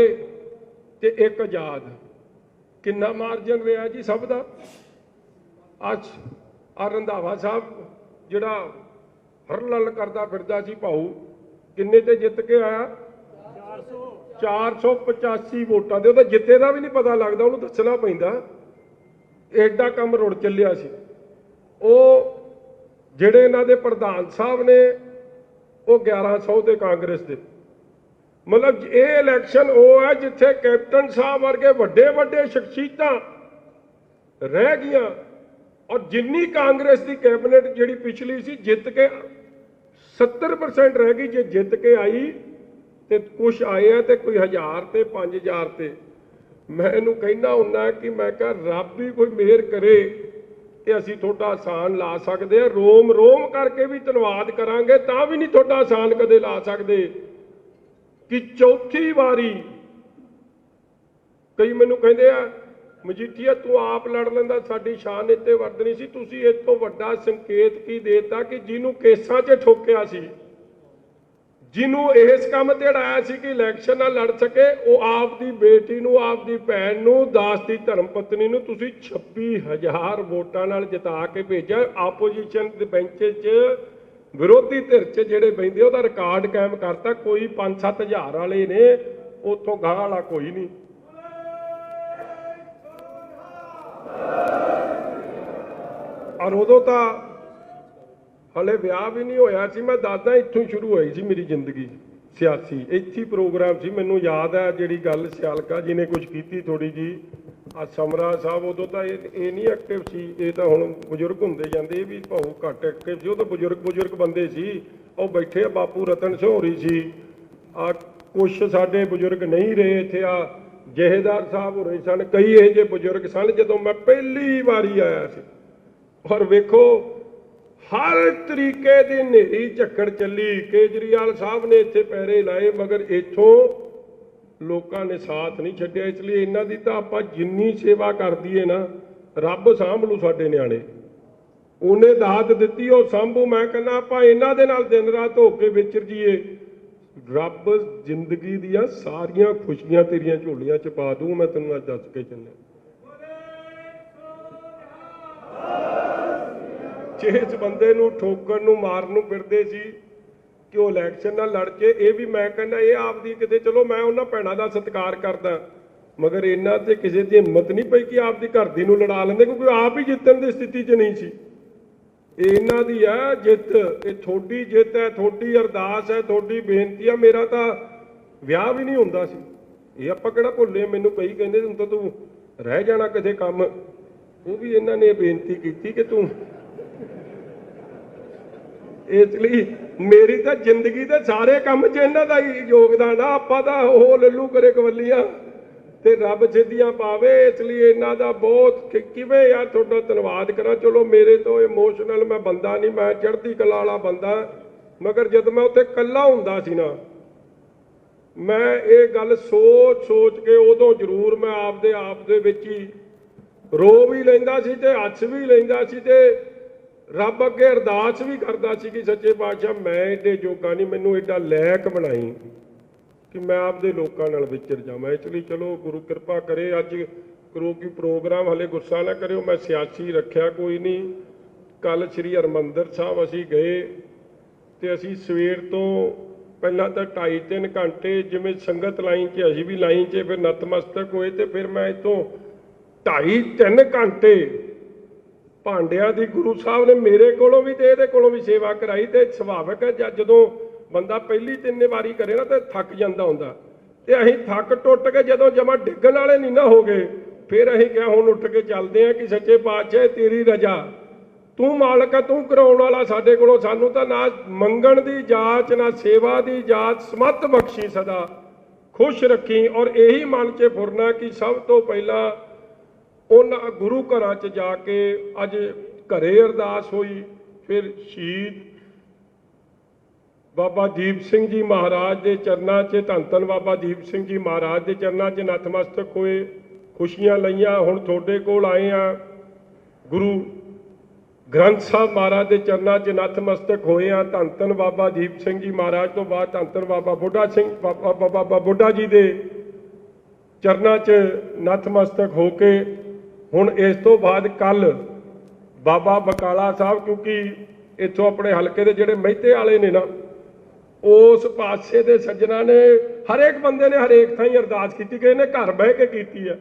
ਤੇ 1 ਆਜ਼ਾਦ। ਕਿੰਨਾ ਮਾਰਜਨ ਰਿਹਾ ਜੀ ਸਭ ਦਾ। ਅੱਜ ਆ ਰੰਧਾਵਾ ਸਾਹਿਬ ਜਿਹੜਾ ਹਰਲਲ ਕਰਦਾ ਫਿਰਦਾ ਸੀ ਭਾਊ, ਕਿੰਨੇ ਤੇ ਜਿੱਤ ਕੇ ਆਇਆ? 485 ਵੋਟਾਂ ਦੇ। ਉਹਦਾ ਜਿੱਤੇ ਦਾ ਵੀ ਨਹੀਂ ਪਤਾ ਲੱਗਦਾ, ਉਹਨੂੰ ਦੱਸਣਾ ਪੈਂਦਾ, ਐਡਾ ਕੰਮ ਰੁੜ ਚੱਲਿਆ ਸੀ। ਉਹ ਜਿਹੜੇ ਇਹਨਾਂ ਦੇ ਪ੍ਰਧਾਨ ਸਾਹਿਬ ਨੇ ਉਹ 1100 ਤੇ ਕਾਂਗਰਸ ਦੇ। ਮਤਲਬ ਇਹ ਇਲੈਕਸ਼ਨ ਉਹ ਹੈ ਜਿੱਥੇ ਕੈਪਟਨ ਸਾਹਿਬ ਵਰਗੇ ਵੱਡੇ ਵੱਡੇ ਸ਼ਖਸੀਅਤਾਂ ਰਹਿ ਗਈਆਂ। ਔਰ ਜਿੰਨੀ ਕਾਂਗਰਸ ਦੀ ਕੈਬਨਿਟ ਜਿਹੜੀ ਪਿਛਲੀ ਸੀ ਜਿੱਤ ਕੇ 70% ਰਹਿ ਗਈ। ਜੇ ਜਿੱਤ ਕੇ ਆਈ ਤੇ ਕੁਛ ਆਏ ਆ ਤੇ ਕੋਈ 1000 ਤੇ 5000 ਤੇ। ਮੈਂ ਇਹਨੂੰ ਕਹਿਣਾ ਹੁੰਦਾ ਕਿ ਮੈਂ ਕਿਹਾ ਰੱਬ ਵੀ ਕੋਈ ਮਿਹਰ ਕਰੇ ਕਿ ਅਸੀਂ ਤੁਹਾਡਾ ਆਸਾਨ ਲਾ ਸਕਦੇ ਹਾਂ। ਰੋਮ ਰੋਮ ਕਰਕੇ ਵੀ ਧੰਨਵਾਦ ਕਰਾਂਗੇ ਤਾਂ ਵੀ ਨਹੀਂ ਤੁਹਾਡਾ ਆਸਾਨ ਕਦੇ ਲਾ ਸਕਦੇ। ਕਿ ਚੌਥੀ ਵਾਰੀ ਕਈ ਮੈਨੂੰ ਕਹਿੰਦੇ ਆ ਮਜੀਠੀਆ ਤੂੰ ਆਪ ਲੜ ਲੈਂਦਾ, ਸਾਡੀ ਸ਼ਾਨ ਇੱਥੇ ਵਰਦਣੀ ਸੀ। ਤੁਸੀਂ ਇਸ ਤੋਂ ਵੱਡਾ ਸੰਕੇਤ ਕੀ ਦੇਤਾ ਕਿ ਜਿਹਨੂੰ ਕੇਸਾਂ 'ਚ ਠੋਕਿਆ ਸੀ, ਜਿਹਨੂੰ ਇਸ ਕੰਮ ਤੇ ਅੜਾਇਆ ਸੀ ਕਿ ਇਲੈਕਸ਼ਨ ਨਾ ਲੜ ਸਕੇ, ਉਹ ਆਪ ਦੀ ਬੇਟੀ ਨੂੰ, ਆਪ ਦੀ ਭੈਣ ਨੂੰ, ਦਾਸ ਦੀ ਧਰਮ ਪਤਨੀ ਨੂੰ ਤੁਸੀਂ 26,000 ਵੋਟਾਂ ਨਾਲ ਜਿਤਾ ਕੇ ਭੇਜਿਆ। ਆਪੋਜੀਸ਼ਨ ਦੇ ਬੈਂਚ 'ਚ ਵਿਰੋਧੀ ਧਿਰ 'ਚ ਜਿਹੜੇ ਬੈਂਦੇ ਉਹਦਾ ਰਿਕਾਰਡ ਕਾਇਮ ਕਰਤਾ। ਕੋਈ 5-7 ਹਜ਼ਾਰ ਵਾਲੇ ਨੇ, ਉੱਥੋਂ ਗਾਹ ਵਾਲਾ ਕੋਈ ਨਹੀਂ। ਔਰ ਉਦੋਂ ਤਾਂ ਹਲੇ ਵਿਆਹ ਵੀ ਨਹੀਂ ਹੋਇਆ ਸੀ। ਮੈਂ ਦੱਸਦਾ ਇੱਥੋਂ ਸ਼ੁਰੂ ਹੋਈ ਸੀ ਮੇਰੀ ਜ਼ਿੰਦਗੀ ਸਿਆਸੀ, ਇੱਥੇ ਪ੍ਰੋਗਰਾਮ ਸੀ। ਮੈਨੂੰ ਯਾਦ ਹੈ ਜਿਹੜੀ ਗੱਲ ਸਿਆਲਕਾ ਜੀ ਨੇ ਕੁਝ ਕੀਤੀ ਥੋੜੀ ਜੀ। ਆ ਸਮਰਾ ਸਾਹਿਬ ਉਦੋਂ ਤਾਂ ਇਹ ਨਹੀਂ ਐਕਟਿਵ ਸੀ, ਇਹ ਤਾਂ ਹੁਣ ਬਜ਼ੁਰਗ ਹੁੰਦੇ ਜਾਂਦੇ, ਇਹ ਵੀ ਭਾਊ ਘੱਟ ਐਕਟਿਵ ਸੀ। ਉਹ ਤਾਂ ਬਜ਼ੁਰਗ ਬੰਦੇ ਸੀ। ਉਹ ਬੈਠੇ ਆ ਬਾਪੂ ਰਤਨ ਸਹੋਰੀ ਸੀ, ਆ ਕੁਛ ਸਾਡੇ ਬਜ਼ੁਰਗ ਨਹੀਂ ਰਹੇ ਇੱਥੇ, ਆ ਜਹੇਦਾਰ ਸਾਹਿਬ ਹੋ ਰਹੇ ਸਨ, ਕਈ ਇਹ ਜਿਹੇ ਬਜ਼ੁਰਗ ਸਨ ਜਦੋਂ ਮੈਂ ਪਹਿਲੀ ਵਾਰੀ ਆਇਆ ਸੀ। ਔਰ ਵੇਖੋ ਹਰ ਤਰੀਕੇ ਦੀ ਹਨੇਰੀ ਝੱਖੜ ਚੱਲੀ। ਕੇਜਰੀਵਾਲ ਸਾਹਿਬ ਨੇ ਇੱਥੇ ਪੈਰੇ ਲਾਏ ਮਗਰ ਇੱਥੋਂ ਲੋਕਾਂ ਨੇ ਸਾਥ ਨਹੀਂ ਛੱਡਿਆ। ਇਸ ਲਈ ਇਹਨਾਂ ਦੀ ਤਾਂ ਆਪਾਂ ਜਿੰਨੀ ਸੇਵਾ ਕਰ ਦਈਏ ਨਾ, ਰੱਬ ਸਾਂਭ ਲੂ ਸਾਡੇ ਨਿਆਣੇ। ਉਹਨੇ ਦਾਤ ਦਿੱਤੀ ਉਹ ਸਾਂਭੂ। ਮੈਂ ਕਹਿੰਦਾ ਆਪਾਂ ਇਹਨਾਂ ਦੇ ਨਾਲ ਦਿਨ ਰਾਤ ਹੋ ਕੇ ਵਿਚਰ ਜੀਏ, ਰੱਬ ਜ਼ਿੰਦਗੀ ਦੀਆਂ ਸਾਰੀਆਂ ਖੁਸ਼ੀਆਂ ਤੇਰੀਆਂ ਝੋਲੀਆਂ 'ਚ ਪਾ ਦੂੰ। ਮੈਂ ਤੈਨੂੰ ਅੱਜ ਦੱਸ ਕੇ ਚੱਲਿਆ। ਜਿਸ ਬੰਦੇ ਨੂੰ ਠੋਕਣ ਨੂੰ ਮਾਰਨ ਨੂੰ ਫਿਰਦੇ ਸੀ ਕਿ ਉਹ ਇਲੈਕਸ਼ਨ ਨਾਲ ਲੜ ਕੇ, ਇਹ ਵੀ ਮੈਂ ਕਹਿੰਦਾ ਇਹ ਆਪਦੀ ਕਿਤੇ, ਚਲੋ ਮੈਂ ਉਹਨਾਂ ਭੈਣਾਂ ਦਾ ਸਤਿਕਾਰ ਕਰਦਾ, ਮਗਰ ਇਹਨਾਂ ਤੇ ਕਿਸੇ ਦੀ ਹਿੰਮਤ ਨਹੀਂ ਪਈ ਕਿ ਆਪਦੀ ਘਰ ਦੀ ਨੂੰ ਲੜਾ ਲੈਂਦੇ, ਕਿਉਂਕਿ ਆਪ ਹੀ ਜਿੱਤਣ ਦੀ ਸਥਿਤੀ 'ਚ ਨਹੀਂ ਸੀ। ਇਹ ਇਹਨਾਂ ਦੀ ਹੈ ਜਿੱਤ, ਇਹ ਤੁਹਾਡੀ ਜਿੱਤ ਹੈ, ਤੁਹਾਡੀ ਅਰਦਾਸ ਹੈ, ਤੁਹਾਡੀ ਬੇਨਤੀ ਹੈ। ਮੇਰਾ ਤਾਂ ਵਿਆਹ ਵੀ ਨਹੀਂ ਹੁੰਦਾ ਸੀ, ਇਹ ਆਪਾਂ ਕਿਹੜਾ ਭੁੱਲੇ। ਮੈਨੂੰ ਕਈ ਕਹਿੰਦੇ ਹੁਣ ਤਾਂ ਤੂੰ ਰਹਿ ਜਾਣਾ ਕਿਸੇ ਕੰਮ। ਉਹ ਵੀ ਇਹਨਾਂ ਨੇ ਬੇਨਤੀ ਕੀਤੀ ਕਿ ਤੂੰ, ਇਸ ਲਈ ਮੇਰੀ ਤਾਂ ਜ਼ਿੰਦਗੀ ਦੇ ਸਾਰੇ ਕੰਮ 'ਚ ਇਹਨਾਂ ਦਾ ਹੀ ਯੋਗਦਾਨ ਆ। ਆਪਾਂ ਤਾਂ ਉਹ ਲੱਲੂ ਕਰੇ ਕਵੱਲੀਆਂ ਤੇ ਰੱਬ ਸਿੱਧੀਆਂ ਪਾਵੇ। ਇਸ ਲਈ ਇਹਨਾਂ ਦਾ ਬਹੁਤ ਕਿਵੇਂ ਯਾਰ ਤੁਹਾਡਾ ਧੰਨਵਾਦ ਕਰਾਂ। ਚਲੋ ਮੇਰੇ ਤੋਂ ਇਮੋਸ਼ਨਲ ਮੈਂ ਬੰਦਾ ਨਹੀਂ, ਮੈਂ ਚੜ੍ਹਦੀ ਕਲਾ ਵਾਲਾ ਬੰਦਾ, ਮਗਰ ਜਦ ਮੈਂ ਉੱਥੇ ਇਕੱਲਾ ਹੁੰਦਾ ਸੀ ਨਾ, ਮੈਂ ਇਹ ਗੱਲ ਸੋਚ ਕੇ ਉਦੋਂ ਜ਼ਰੂਰ ਮੈਂ ਆਪਦੇ ਆਪ ਦੇ ਵਿੱਚ ਹੀ ਰੋ ਵੀ ਲੈਂਦਾ ਸੀ ਤੇ ਹੱਸ ਵੀ ਲੈਂਦਾ ਸੀ ਤੇ ਰੱਬ ਅੱਗੇ ਅਰਦਾਸ ਵੀ ਕਰਦਾ ਸੀ ਕਿ ਸੱਚੇ ਪਾਤਸ਼ਾਹ ਮੈਂ ਇਹਦੇ ਜੋਗਾ ਨਹੀਂ, ਮੈਨੂੰ ਏਡਾ ਲਾਇਕ ਬਣਾਈ ਕਿ ਮੈਂ ਆਪਦੇ ਲੋਕਾਂ ਨਾਲ ਵਿਚਰ ਜਾਵਾਂ। ਇਸ ਲਈ ਚਲੋ ਗੁਰੂ ਕਿਰਪਾ ਕਰੇ। ਅੱਜ ਕਿਉਂਕਿ ਪ੍ਰੋਗਰਾਮ ਹਲੇ ਗੁੱਸਾ ਨਾ ਕਰਿਓ, ਮੈਂ ਸਿਆਸੀ ਰੱਖਿਆ ਕੋਈ ਨਹੀਂ। ਕੱਲ ਸ੍ਰੀ ਹਰਿਮੰਦਰ ਸਾਹਿਬ ਅਸੀਂ ਗਏ ਤੇ ਅਸੀਂ ਸਵੇਰ ਤੋਂ ਪਹਿਲਾਂ ਤਾਂ 2.5-3 ਘੰਟੇ ਜਿਵੇਂ ਸੰਗਤ ਲਾਈਨ 'ਚ, ਅਸੀਂ ਵੀ ਲਾਈਨ 'ਚ ਫਿਰ ਨਤਮਸਤਕ ਹੋਏ ਤੇ ਫਿਰ ਮੈਂ ਇੱਥੋਂ 2.5-3 ਘੰਟੇ ਭਾਂਡਿਆਂ ਦੀ ਗੁਰੂ ਸਾਹਿਬ ਨੇ ਮੇਰੇ ਕੋਲੋਂ ਵੀ ਤੇ ਇਹਦੇ ਕੋਲੋਂ ਵੀ ਸੇਵਾ ਕਰਾਈ। ਤੇ ਸੁਭਾਵਿਕ ਹੈ ਜਦੋਂ ਬੰਦਾ ਪਹਿਲੀ 3 ਵਾਰੀ ਕਰੇ ਨਾ ਤੇ ਥੱਕ ਜਾਂਦਾ ਹੁੰਦਾ, ਤੇ ਅਸੀਂ ਥੱਕ ਟੁੱਟ ਕੇ ਜਦੋਂ ਜਮਾ ਡਿੱਗਣ ਵਾਲੇ ਨਹੀਂ ਨਾ ਹੋ ਗਏ, ਫਿਰ ਅਸੀਂ ਕਿਹਾ ਹੁਣ ਉੱਠ ਕੇ ਚੱਲਦੇ ਹਾਂ ਕਿ ਸੱਚੇ ਪਾਤਸ਼ਾਹ ਤੇਰੀ ਰਜ਼ਾ, ਤੂੰ ਮਾਲਕ ਹੈ, ਤੂੰ ਕਰਾਉਣ ਵਾਲਾ ਸਾਡੇ ਕੋਲੋਂ। ਸਾਨੂੰ ਤਾਂ ਨਾ ਮੰਗਣ ਦੀ ਜਾਚ ਨਾ ਸੇਵਾ ਦੀ ਜਾਚ, ਸਮੱਤ ਬਖਸ਼ੀ ਸਦਾ ਖੁਸ਼ ਰੱਖੀ। ਔਰ ਇਹੀ ਮਨ 'ਚ ਫੁਰਨਾ ਕਿ ਸਭ ਤੋਂ ਪਹਿਲਾਂ ਉਹਨਾਂ ਗੁਰੂ ਘਰਾਂ 'ਚ ਜਾ ਕੇ ਅੱਜ ਘਰੇ ਅਰਦਾਸ ਹੋਈ, ਫਿਰ ਸ਼ਹੀਦ ਬਾਬਾ ਦੀਪ ਸਿੰਘ ਜੀ ਮਹਾਰਾਜ ਦੇ ਚਰਨਾਂ 'ਚ, ਧੰਨ ਧੰਨ ਬਾਬਾ ਦੀਪ ਸਿੰਘ ਜੀ ਮਹਾਰਾਜ ਦੇ ਚਰਨਾਂ 'ਚ ਨਤਮਸਤਕ ਹੋਏ, ਖੁਸ਼ੀਆਂ ਲਈਆਂ। ਹੁਣ ਤੁਹਾਡੇ ਕੋਲ ਆਏ ਆ, ਗੁਰੂ ਗ੍ਰੰਥ ਸਾਹਿਬ ਮਹਾਰਾਜ ਦੇ ਚਰਨਾਂ 'ਚ ਨਤਮਸਤਕ ਹੋਏ ਆ। ਧੰਨ ਧੰਨ ਬਾਬਾ ਦੀਪ ਸਿੰਘ ਜੀ ਮਹਾਰਾਜ ਤੋਂ ਬਾਅਦ ਧੰਨ ਧੰਨ ਬਾਬਾ ਬੁੱਢਾ ਸਿੰਘ ਬਾਬਾ ਬੁੱਢਾ ਜੀ ਦੇ ਚਰਨਾਂ 'ਚ ਨਤਮਸਤਕ ਹੋ ਕੇ ਹੁਣ ਇਸ ਤੋਂ ਬਾਅਦ ਕੱਲ ਬਾਬਾ ਬਕਾਲਾ ਸਾਹਿਬ, ਕਿਉਂਕਿ ਇੱਥੋਂ ਆਪਣੇ ਹਲਕੇ ਦੇ ਜਿਹੜੇ ਮਹਿਤੇ ਵਾਲੇ ਨੇ ਨਾ, ਉਸ ਪਾਸੇ ਦੇ ਸੱਜਣਾ ਨੇ ਹਰੇਕ ਬੰਦੇ ਨੇ ਹਰੇਕ ਥਾਂ ਹੀ ਅਰਦਾਸ ਕੀਤੀ, ਕਿ ਇਹਨੇ ਘਰ ਬਹਿ ਕੇ ਕੀਤੀ ਹੈ,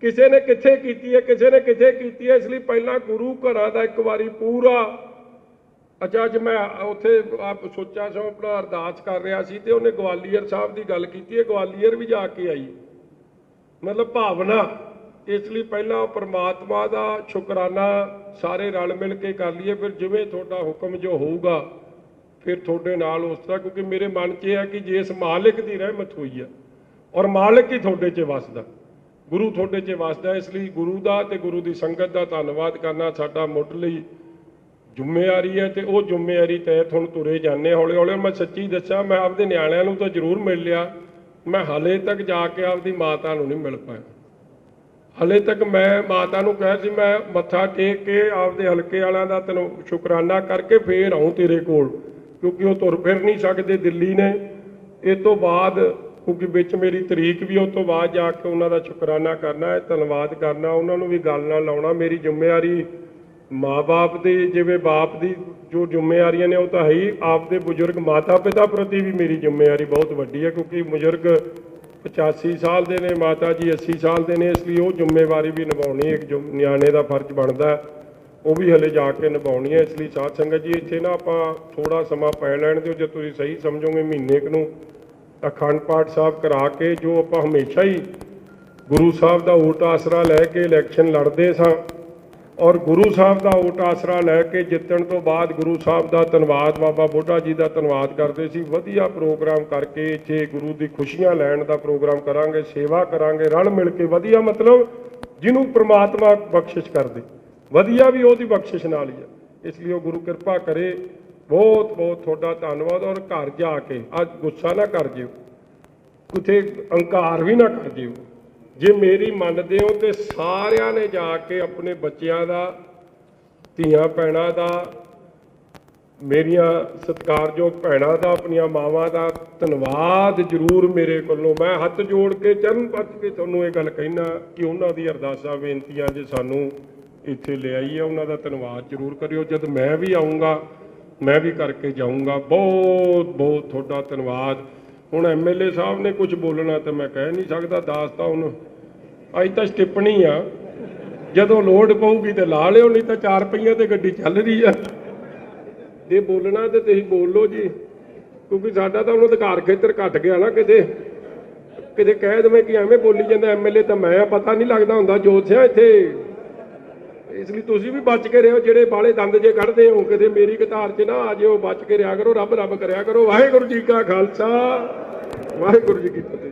ਕਿਸੇ ਨੇ ਕਿੱਥੇ ਕੀਤੀ ਹੈ, ਕਿਸੇ ਨੇ ਕਿੱਥੇ ਕੀਤੀ ਹੈ। ਇਸ ਲਈ ਪਹਿਲਾਂ ਗੁਰੂ ਘਰਾਂ ਦਾ ਇੱਕ ਵਾਰੀ ਪੂਰਾ ਅੱਜ ਮੈਂ ਉੱਥੇ ਸੋਚਾ ਸੋ ਆਪਣਾ ਅਰਦਾਸ ਕਰ ਰਿਹਾ ਸੀ ਤੇ ਉਹਨੇ ਗਵਾਲੀਅਰ ਸਾਹਿਬ ਦੀ ਗੱਲ ਕੀਤੀ ਹੈ, ਗਵਾਲੀਅਰ ਵੀ ਜਾ ਕੇ ਆਈ, ਮਤਲਬ ਭਾਵਨਾ। ਇਸ ਲਈ ਪਹਿਲਾਂ ਪਰਮਾਤਮਾ ਦਾ ਸ਼ੁਕਰਾਨਾ ਸਾਰੇ ਰਲ ਮਿਲ ਕੇ ਕਰ ਲਈਏ, ਫਿਰ ਜਿਵੇਂ ਤੁਹਾਡਾ ਹੁਕਮ ਜੋ ਹੋਊਗਾ ਫਿਰ ਤੁਹਾਡੇ ਨਾਲ ਉਸ ਤਰ੍ਹਾਂ। ਕਿਉਂਕਿ ਮੇਰੇ ਮਨ 'ਚ ਇਹ ਹੈ ਕਿ ਜੇ ਇਸ ਮਾਲਿਕ ਦੀ ਰਹਿਮਤ ਹੋਈ ਹੈ ਔਰ ਮਾਲਿਕ ਹੀ ਤੁਹਾਡੇ 'ਚ ਵਸਦਾ, ਗੁਰੂ ਤੁਹਾਡੇ 'ਚ ਵਸਦਾ। ਇਸ ਲਈ ਗੁਰੂ ਦਾ ਤੇ ਗੁਰੂ ਦੀ ਸੰਗਤ ਦਾ ਧੰਨਵਾਦ ਕਰਨਾ ਸਾਡਾ ਮੁੱਢਲੀ ਜ਼ਿੰਮੇਵਾਰੀ ਹੈ ਤੇ ਉਹ ਜ਼ਿੰਮੇਵਾਰੀ ਤਹਿਤ ਹੁਣ ਤੁਰੇ ਜਾਂਦੇ ਹੌਲੇ ਹੌਲੇ। ਮੈਂ ਸੱਚੀ ਦੱਸਾਂ, ਮੈਂ ਆਪਦੇ ਨਿਆਣਿਆਂ ਨੂੰ ਤਾਂ ਜ਼ਰੂਰ ਮਿਲ ਲਿਆ, ਮੈਂ ਹਾਲੇ ਤੱਕ ਜਾ ਕੇ ਆਪਦੀ ਮਾਤਾ ਨੂੰ ਨਹੀਂ ਮਿਲ ਪਾਇਆ। ਹਾਲੇ ਤੱਕ ਮੈਂ ਮਾਤਾ ਨੂੰ ਕਿਹਾ ਸੀ ਮੈਂ ਮੱਥਾ ਟੇਕ ਕੇ ਆਪਦੇ ਹਲਕੇ ਵਾਲਿਆਂ ਦਾ ਤੈਨੂੰ ਸ਼ੁਕਰਾਨਾ ਕਰਕੇ ਫੇਰ ਆਉਂ ਤੇਰੇ ਕੋਲ, ਕਿਉਂਕਿ ਉਹ ਤੁਰ ਫਿਰ ਨਹੀਂ ਸਕਦੇ, ਦਿੱਲੀ ਨੇ। ਇਹ ਤੋਂ ਬਾਅਦ ਕਿਉਂਕਿ ਵਿੱਚ ਮੇਰੀ ਤਰੀਕ ਵੀ, ਉਹ ਤੋਂ ਬਾਅਦ ਜਾ ਕੇ ਉਹਨਾਂ ਦਾ ਸ਼ੁਕਰਾਨਾ ਕਰਨਾ ਹੈ, ਧੰਨਵਾਦ ਕਰਨਾ, ਉਹਨਾਂ ਨੂੰ ਵੀ ਗੱਲ ਨਾਲ ਲਾਉਣਾ। ਮੇਰੀ ਜ਼ਿੰਮੇਵਾਰੀ ਮਾਂ-ਬਾਪ ਦੀ, ਜਿਵੇਂ ਬਾਪ ਦੀ ਜੋ ਜ਼ਿੰਮੇਵਾਰੀਆਂ ਨੇ ਉਹ ਤਾਂ ਹੈ ਹੀ, ਆਪਦੇ ਬਜ਼ੁਰਗ ਮਾਤਾ ਪਿਤਾ ਪ੍ਰਤੀ ਵੀ ਮੇਰੀ ਜ਼ਿੰਮੇਵਾਰੀ ਬਹੁਤ ਵੱਡੀ ਹੈ, ਕਿਉਂਕਿ ਬਜ਼ੁਰਗ 85 ਸਾਲ ਦੇ ਨੇ, ਮਾਤਾ ਜੀ 80 ਸਾਲ ਦੇ ਨੇ। ਇਸ ਲਈ ਉਹ ਜ਼ਿੰਮੇਵਾਰੀ ਵੀ ਨਿਭਾਉਣੀ ਇੱਕ ਨਿਆਣੇ ਦਾ ਫਰਜ਼ ਬਣਦਾ, ਉਹ ਵੀ ਹਲੇ ਜਾ ਕੇ ਨਿਭਾਉਣੀ ਹੈ। ਇਸ ਲਈ ਸਾਧ ਸੰਗਤ ਜੀ ਇੱਥੇ ਨਾ ਆਪਾਂ ਥੋੜਾ ਸਮਾਂ ਪੈ ਲੈਣ ਦਿਓ, ਜੇ ਤੁਸੀਂ ਸਹੀ ਸਮਝੋਗੇ ਮਹੀਨੇ ਕੁ ਨੂੰ ਅਖੰਡ ਪਾਠ ਸਾਹਿਬ ਕਰਾ ਕੇ, ਜੋ ਆਪਾਂ ਹਮੇਸ਼ਾ ਹੀ ਗੁਰੂ ਸਾਹਿਬ ਦਾ ਓਟ ਆਸਰਾ ਲੈ ਕੇ ਇਲੈਕਸ਼ਨ ਲੜਦੇ ਸਾਂ ਔਰ ਗੁਰੂ ਸਾਹਿਬ ਦਾ ਓਟ ਆਸਰਾ ਲੈ ਕੇ ਜਿੱਤਣ ਤੋਂ ਬਾਅਦ ਗੁਰੂ ਸਾਹਿਬ ਦਾ ਧੰਨਵਾਦ, ਬਾਬਾ ਬੁੱਢਾ ਜੀ ਦਾ ਧੰਨਵਾਦ ਕਰਦੇ ਸੀ। ਵਧੀਆ ਪ੍ਰੋਗਰਾਮ ਕਰਕੇ ਇੱਥੇ ਗੁਰੂ ਦੀ ਖੁਸ਼ੀਆਂ ਲੈਣ ਦਾ ਪ੍ਰੋਗਰਾਮ ਕਰਾਂਗੇ, ਸੇਵਾ ਕਰਾਂਗੇ ਰਲ ਮਿਲ ਕੇ ਵਧੀਆ, ਮਤਲਬ ਜਿਹਨੂੰ ਪ੍ਰਮਾਤਮਾ ਬਖਸ਼ਿਸ਼ ਕਰਦੇ, ਵਧੀਆ ਵੀ ਉਹਦੀ ਬਖਸ਼ਿਸ਼ ਨਾਲ ਹੀ ਹੈ। ਇਸ ਲਈ ਉਹ ਗੁਰੂ ਕਿਰਪਾ ਕਰੇ। ਬਹੁਤ ਬਹੁਤ ਤੁਹਾਡਾ ਧੰਨਵਾਦ। ਔਰ ਘਰ ਜਾ ਕੇ ਅੱਜ ਗੁੱਸਾ ਨਾ ਕਰ ਜਿਓ, ਕਿਤੇ ਅਹੰਕਾਰ ਵੀ ਨਾ ਕਰ ਜਿਓ। ਜੇ ਮੇਰੀ ਮੰਨਦੇ ਹੋ ਤੇ ਸਾਰਿਆਂ ਨੇ ਜਾ ਕੇ ਆਪਣੇ ਬੱਚਿਆਂ ਦਾ, ਧੀਆਂ ਭੈਣਾਂ ਦਾ, ਮੇਰੀਆਂ ਸਤਿਕਾਰਯੋਗ ਭੈਣਾਂ ਦਾ, ਆਪਣੀਆਂ ਮਾਵਾਂ ਦਾ ਧੰਨਵਾਦ ਜ਼ਰੂਰ ਮੇਰੇ ਕੋਲੋਂ। ਮੈਂ ਹੱਥ ਜੋੜ ਕੇ ਚਰਨ ਪੱਟ ਕੇ ਤੁਹਾਨੂੰ ਇਹ ਗੱਲ ਕਹਿਣਾ ਕਿ ਉਹਨਾਂ ਦੀ ਅਰਦਾਸਾਂ ਬੇਨਤੀਆਂ ਜੇ ਸਾਨੂੰ ਇੱਥੇ ਲਿਆਈ ਹੈ, ਉਹਨਾਂ ਦਾ ਧੰਨਵਾਦ ਜ਼ਰੂਰ ਕਰਿਓ। ਜਦ ਮੈਂ ਵੀ ਆਊਂਗਾ ਮੈਂ ਵੀ ਕਰਕੇ ਜਾਊਂਗਾ। ਬਹੁਤ ਬਹੁਤ ਤੁਹਾਡਾ ਧੰਨਵਾਦ। ਹੁਣ ਐਮਐਲਏ ਸਾਹਿਬ ਨੇ ਕੁਝ ਬੋਲਣਾ ਤਾਂ ਮੈਂ ਕਹਿ ਨਹੀਂ ਸਕਦਾ, ਦਾਸ ਤਾਂ ਹੁਣ ਅੱਜ ਤਾਂ ਟਿੱਪਣੀ ਆ, ਜਦੋਂ ਲੋੜ ਪਊਗੀ ਤੇ ਲਾ ਲਿਓ, ਨਹੀਂ ਤਾਂ 4 ਪਹੀਆਂ ਤੇ ਗੱਡੀ ਚੱਲ ਰਹੀ ਆ। ਜੇ ਬੋਲਣਾ ਤੇ ਤੁਸੀਂ ਬੋਲ ਲਓ ਜੀ, ਕਿਉਂਕਿ ਸਾਡਾ ਤਾਂ ਹੁਣ ਅਧਿਕਾਰ ਖੇਤਰ ਘਟ ਗਿਆ ਨਾ ਕਿਤੇ। ਕਿਤੇ ਕਹਿ ਦੇਵੇਂ ਕਿ ਐਵੇਂ ਬੋਲੀ ਜਾਂਦਾ ਐਮਐਲਏ ਤਾਂ ਮੈਂ ਆ, ਪਤਾ ਨਹੀਂ ਲੱਗਦਾ ਹੁੰਦਾ ਜੋਤ ਸਿਆ ਇੱਥੇ। ਇਸ ਲਈ ਤੁਸੀਂ ਵੀ ਬਚ ਕੇ ਰਹੋ, ਜਿਹੜੇ ਬਾਲੇ ਦੰਦ ਜੇ ਕੱਢਦੇ ਹੋ ਕਿਤੇ ਮੇਰੀ ਕਤਾਰ 'ਚ ਨਾ ਆ ਜਿਓ, ਬਚ ਕੇ ਰਿਹਾ ਕਰੋ, ਰੱਬ ਰੱਬ ਕਰਿਆ ਕਰੋ। ਵਾਹਿਗੁਰੂ ਜੀ ਕਾ ਖਾਲਸਾ, ਵਾਹਿਗੁਰੂ ਜੀ ਕੀ ਫਤਿਹ।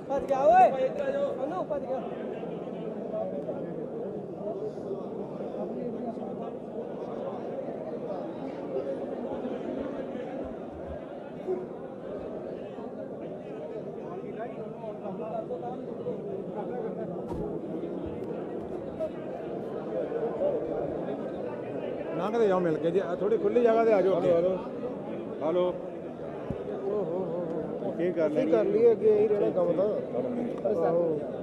ਭੱਜ ਗਿਆ ਓਏ, ਉਹਨੂੰ ਭੱਜ ਗਿਆ। ਲੰਘਦੇ ਜਾਓ ਮਿਲ ਕੇ ਜੀ, ਥੋੜੀ ਖੁੱਲੀ ਜਗ੍ਹਾ ਤੇ ਆ ਜਾਓ। ਹਲੋ ਹਲੋ ਕੀ ਕਰ ਲਈ ਅੱਗੇ ਇਹੀ ਰਹਿਣਾ ਕੰਮ ਤਾਂ।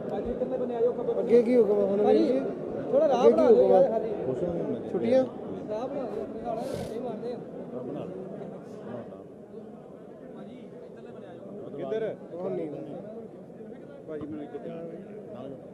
ਭਾਜੀ ਕਿੰਨੇ ਬਣੇ ਆਇਓ ਖਬਰ ਅੱਗੇ ਕੀ ਹੁਕਮ ਹੁਣ ਭਾਜੀ ਥੋੜਾ ਰਾਹ ਬਣਾ ਦਿਓ ਯਾਰ, ਖਾਲੀ ਛੁੱਟੀਆਂ ਰਾਹ ਬਣਾ ਦਿਓ ਆਪਣੇ ਨਾਲ, ਇਹ ਮਾਰਦੇ ਆ। ਕਿੱਧਰ? ਭਾਜੀ ਮੈਨੂੰ ਕਿੱਥੇ